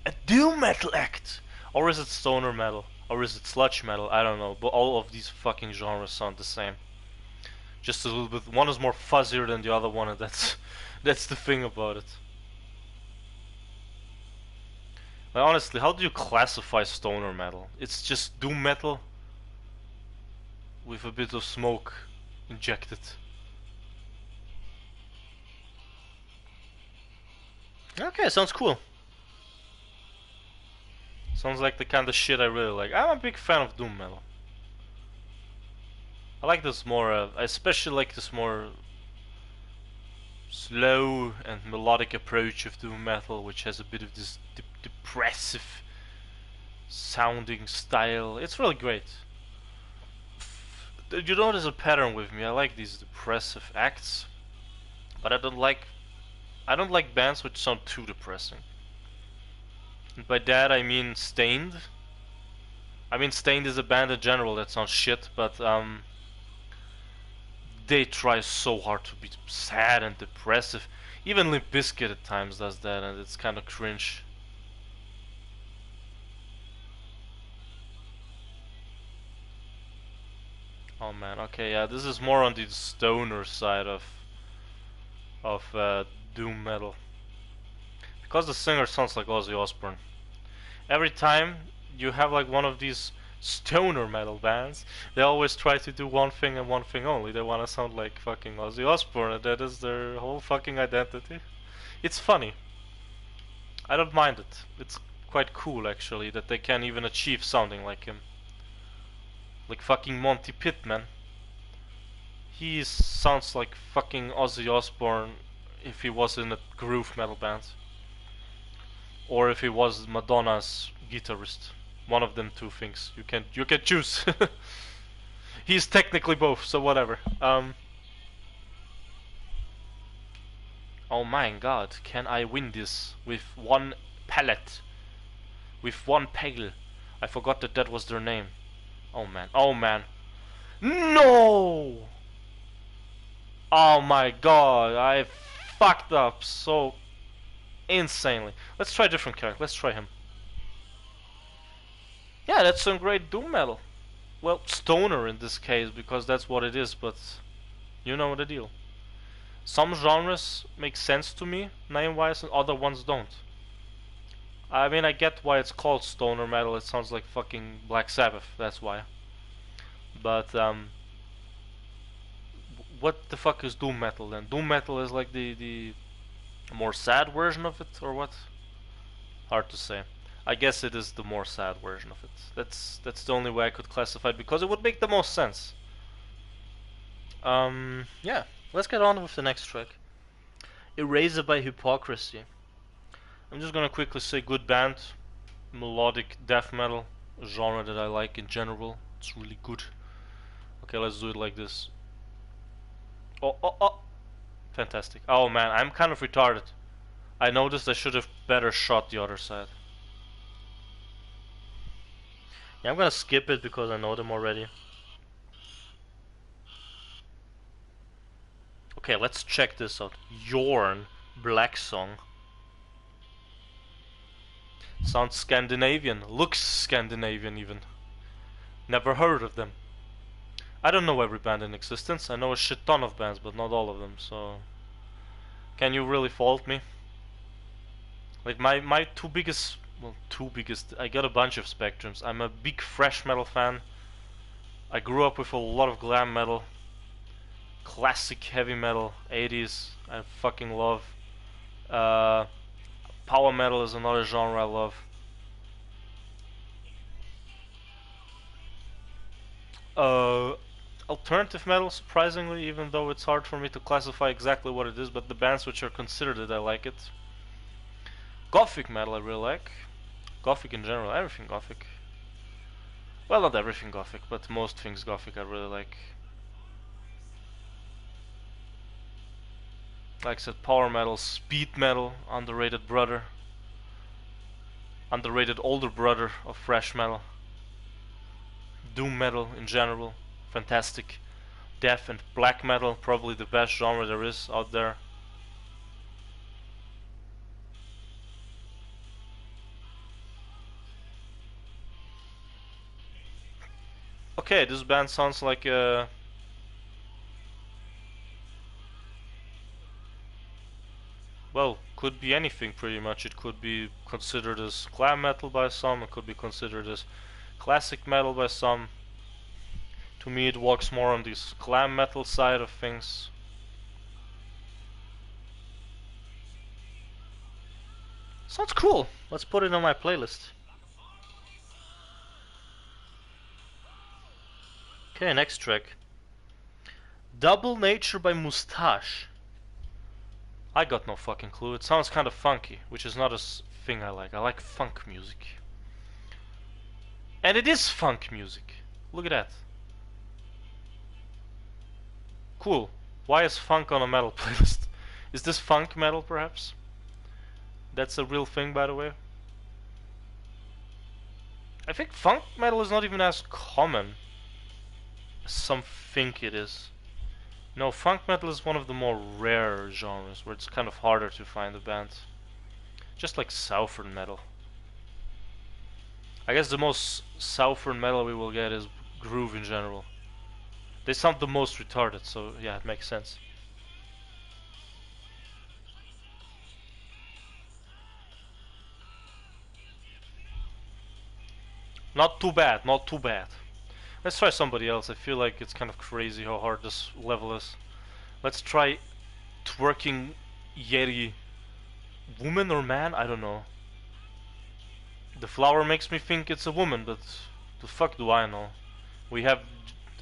A doom metal act! Or is it stoner metal? Or is it sludge metal? I don't know, but all of these fucking genres sound the same. Just a little bit. One is more fuzzier than the other one, and that's the thing about it. Like, honestly, how do you classify stoner metal? It's just doom metal with a bit of smoke injected. Okay, sounds cool. Sounds like the kind of shit I really like. I'm a big fan of doom metal. I like this more, I especially like this more slow and melodic approach of doom metal, which has a bit of this depressive sounding style. It's really great. You notice a pattern with me. I like these depressive acts, but I don't like bands which sound too depressing. And by that I mean Stained. I mean Stained is a band in general that sounds shit, but they try so hard to be sad and depressive. Even Limp Bizkit at times does that, and it's kind of cringe. Oh man, okay, yeah, this is more on the stoner side of doom metal. Because the singer sounds like Ozzy Osbourne. Every time you have like one of these stoner metal bands, they always try to do one thing and one thing only. They want to sound like fucking Ozzy Osbourne, and that is their whole fucking identity. It's funny. I don't mind it. It's quite cool actually that they can even achieve sounding like him. Like fucking Monty Pittman. He sounds like fucking Ozzy Osbourne if he was in a groove metal band. Or if he was Madonna's guitarist. One of them two things. You can choose. He's technically both, so whatever. Oh my god, can I win this with one pallet? With one Peggle? I forgot that that was their name. Oh man, oh man. No! Oh my god, I fucked up so insanely. Let's try a different character, let's try him. Yeah, that's some great doom metal. Well, stoner in this case, because that's what it is, but you know the deal. Some genres make sense to me, name-wise, and other ones don't. I mean, I get why it's called stoner metal, it sounds like fucking Black Sabbath, that's why. But, what the fuck is doom metal then? Doom metal is like the more sad version of it, or what? Hard to say. I guess it is the more sad version of it. That's the only way I could classify it, because it would make the most sense. Yeah. Let's get on with the next track. Eraser by Hypocrisy. I'm just gonna quickly say good band. Melodic death metal. A genre that I like in general. It's really good. Okay, let's do it like this. Oh, oh, oh. Fantastic. Oh man, I'm kind of retarded. I noticed I should have better shot the other side. Yeah, I'm gonna skip it because I know them already. Okay, let's check this out. Yorn, Black Song. Sounds Scandinavian, looks Scandinavian even. Never heard of them. I don't know every band in existence. I know a shit ton of bands, but not all of them, so... Can you really fault me? Like my two biggest... Well, two biggest... I got a bunch of spectrums. I'm a big thrash metal fan. I grew up with a lot of glam metal. Classic heavy metal, 80s, I fucking love. Power metal is another genre I love. Alternative metal, surprisingly, even though it's hard for me to classify exactly what it is, but the bands which are considered it, I like it. Gothic metal I really like. Gothic in general, everything Gothic. Well, not everything Gothic, but most things Gothic I really like. Like I said, power metal, speed metal, underrated brother. Underrated older brother of thrash metal. Doom metal in general, fantastic. Death and black metal, probably the best genre there is out there. Okay, this band sounds like well, could be anything pretty much. It could be considered as glam metal by some, it could be considered as classic metal by some. To me it walks more on this glam metal side of things. Sounds cool. Let's put it on my playlist. Okay, next track. Double Nature by Moustache. I got no fucking clue. It sounds kind of funky, which is not a thing I like. I like funk music. And it is funk music. Look at that. Cool. Why is funk on a metal playlist? Is this funk metal, perhaps? That's a real thing, by the way. I think funk metal is not even as common as some think it is. No, funk metal is one of the more rare genres where it's kind of harder to find a band. Just like southern metal. I guess the most southern metal we will get is groove in general. They sound the most retarded, so yeah, it makes sense. Not too bad, not too bad. Let's try somebody else. I feel like it's kind of crazy how hard this level is. Let's try twerking Yeti. Woman or man? I don't know. The flower makes me think it's a woman, but the fuck do I know? We have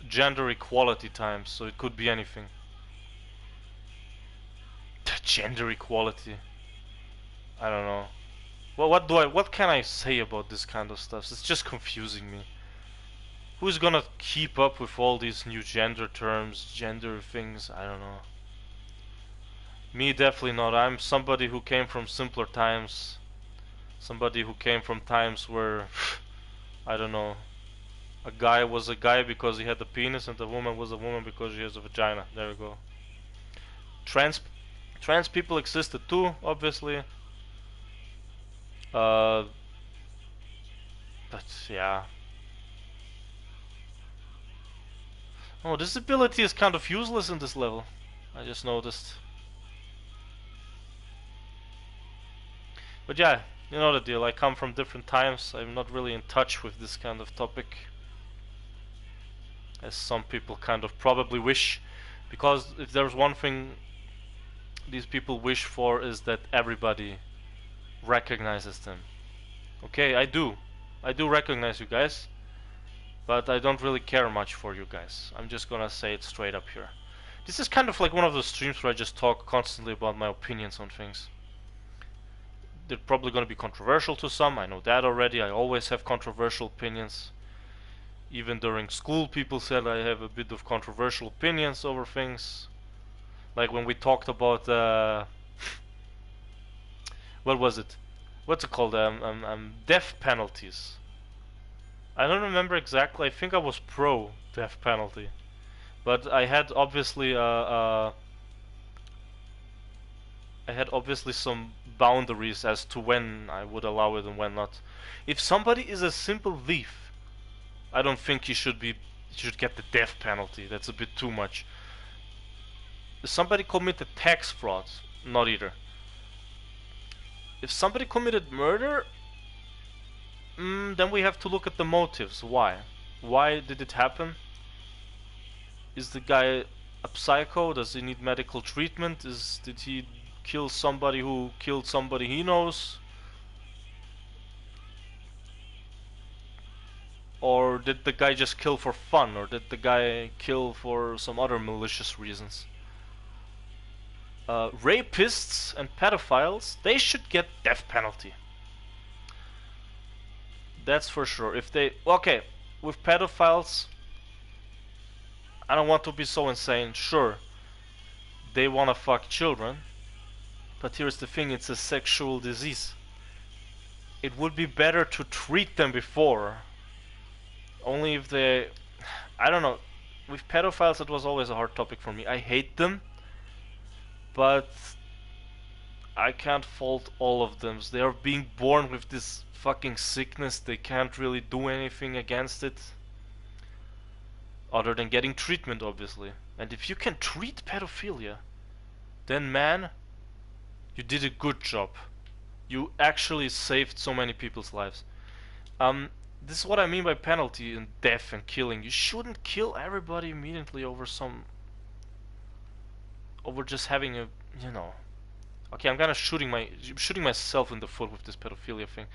gender equality times, so it could be anything. Gender equality. I don't know. Well, what can I say about this kind of stuff? It's just confusing me. Who's gonna keep up with all these new gender terms, gender things? I don't know. Me, definitely not. I'm somebody who came from simpler times. Somebody who came from times where, I don't know, a guy was a guy because he had a penis and a woman was a woman because she has a vagina. There we go. Trans people existed too, obviously. But yeah. Oh, this ability is kind of useless in this level. I just noticed. But yeah, you know the deal. I come from different times. I'm not really in touch with this kind of topic, as some people kind of probably wish. Because if there's one thing these people wish for, is that everybody recognizes them. Okay, I do recognize you guys, but I don't really care much for you guys. I'm just gonna say it straight up here. This is kind of like one of those streams where I just talk constantly about my opinions on things. They're probably gonna be controversial to some, I know that already. I always have controversial opinions. Even during school people said I have a bit of controversial opinions over things. Like when we talked about what was it? What's it called? Death penalties. I don't remember exactly. I think I was pro death penalty, but I had obviously some boundaries as to when I would allow it and when not. If somebody is a simple thief, I don't think he should get the death penalty. That's a bit too much. If somebody committed tax fraud, not either. If somebody committed murder, then we have to look at the motives. Why? Why did it happen? Is the guy a psycho? Does he need medical treatment? Did he kill somebody who killed somebody he knows? Or did the guy just kill for fun? Or did the guy kill for some other malicious reasons? Rapists and pedophiles, they should get death penalty. That's for sure. If they... Okay, with pedophiles, I don't want to be so insane. Sure, they wanna fuck children, but here's the thing, it's a sexual disease. It would be better to treat them before. Only if they... I don't know. With pedophiles, it was always a hard topic for me. I hate them, but I can't fault all of them. They are being born with this fucking sickness. They can't really do anything against it other than getting treatment, obviously. And if you can treat pedophilia, then man, You did a good job. You actually saved so many people's lives. This is what I mean by penalty and death and killing. You shouldn't kill everybody immediately over just having a, you know. Okay, I'm kind of shooting myself in the foot with this pedophilia thing.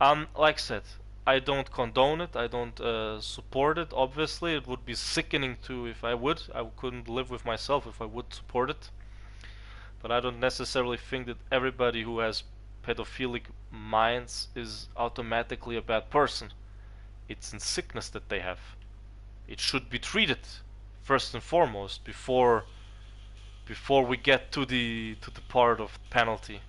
Like I said, I don't condone it. I don't support it. Obviously, it would be sickening too if I would. I couldn't live with myself if I would support it. But I don't necessarily think that everybody who has pedophilic minds is automatically a bad person. It's in sickness that they have. It should be treated first and foremost before we get to the part of penalty.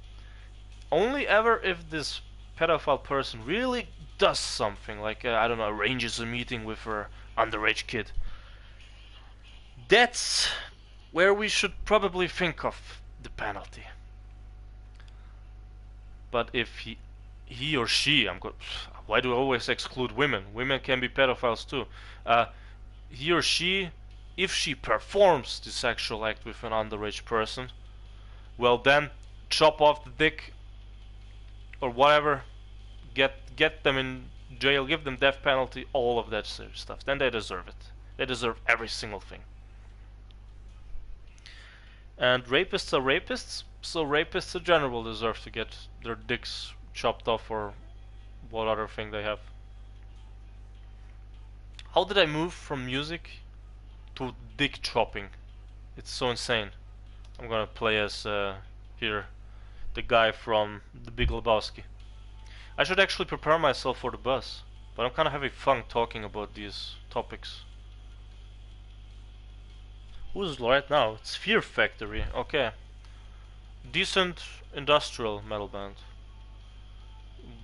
Only ever if this pedophile person really does something, like I don't know, arranges a meeting with her underage kid. That's where we should probably think of the penalty. But if he or she, why do I always exclude women? Women can be pedophiles too. He or she, if she performs the sexual act with an underage person, well then chop off the dick or whatever, get them in jail, give them death penalty, all of that stuff. Then they deserve it. They deserve every single thing. And rapists are rapists, so rapists in general deserve to get their dicks chopped off or what other thing they have. How did I move from music to dick chopping? It's so insane. I'm gonna play as here, the guy from The Big Lebowski. I should actually prepare myself for the bus, but I'm kind of having fun talking about these topics. Who's right now? It's Fear Factory. Okay. Decent industrial metal band.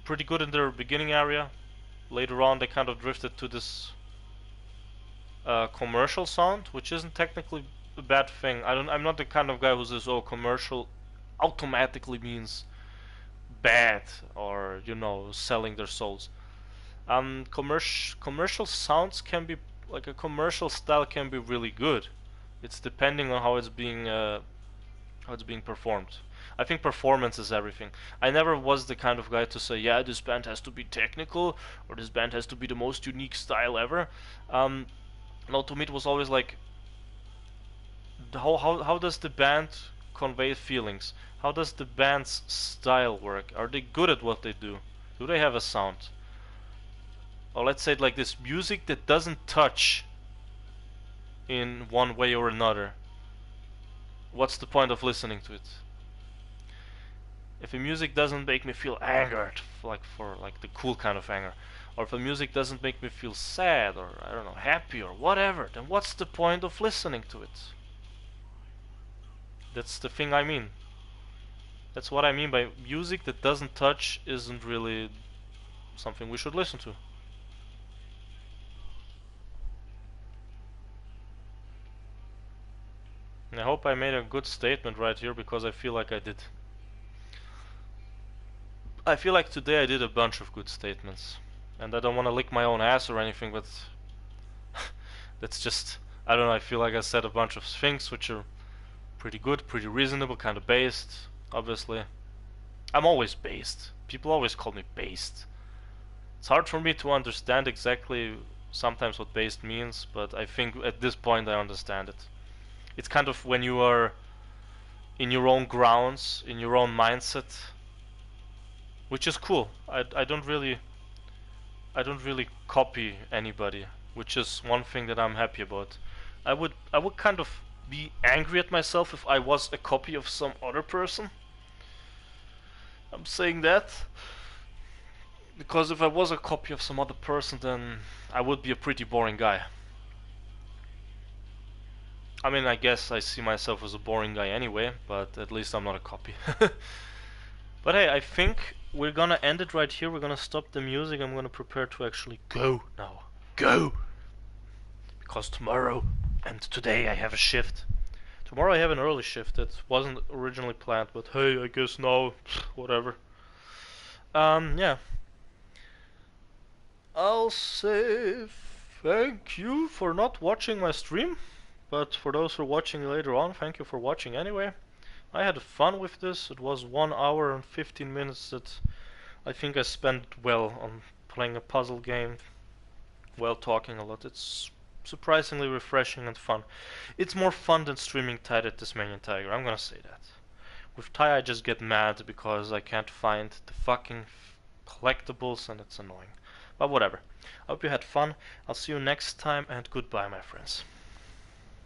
Pretty good in their beginning area. Later on they kind of drifted to this commercial sound, which isn't technically a bad thing. I'm not the kind of guy who says, oh, commercial automatically means bad or, you know, selling their souls. Commercial sounds can be, like a commercial style can be really good. It's depending on how it's being performed. I think performance is everything. I never was the kind of guy to say, yeah, this band has to be technical or this band has to be the most unique style ever. No, to me it was always like, how does the band convey feelings? How does the band's style work? Are they good at what they do? Do they have a sound? Or let's say it like this, music that doesn't touch in one way or another. What's the point of listening to it? If a music doesn't make me feel angered, for the cool kind of anger, or if the music doesn't make me feel sad or I don't know, happy or whatever, then what's the point of listening to it? That's the thing I mean. That's what I mean by music that doesn't touch isn't really something we should listen to. And I hope I made a good statement right here because I feel like I did. I feel like today I did a bunch of good statements. And I don't want to lick my own ass or anything, but that's just, I don't know, I feel like I said a bunch of things which are pretty good, pretty reasonable, kind of based, obviously. I'm always based. People always call me based. It's hard for me to understand exactly sometimes what based means, but I think at this point I understand it. It's kind of when you are in your own grounds, in your own mindset, which is cool. I don't really copy anybody, which is one thing that I'm happy about. I would kind of be angry at myself if I was a copy of some other person. I'm saying that because if I was a copy of some other person, then I would be a pretty boring guy. I mean, I guess I see myself as a boring guy anyway, but at least I'm not a copy. But hey, I think we're gonna end it right here. We're gonna stop the music. I'm gonna prepare to actually go now. Go! Because tomorrow and today I have a shift. Tomorrow I have an early shift that wasn't originally planned, but hey, I guess now, whatever. Yeah. I'll say thank you for not watching my stream. But for those who are watching later on, thank you for watching anyway. I had fun with this. It was 1 hour and 15 minutes that I think I spent well on playing a puzzle game, while talking a lot. It's surprisingly refreshing and fun. It's more fun than streaming Tide at Tasmanian Tiger, I'm gonna say that. With Ty I just get mad because I can't find the fucking collectibles and it's annoying. But whatever. I hope you had fun. I'll see you next time and goodbye my friends.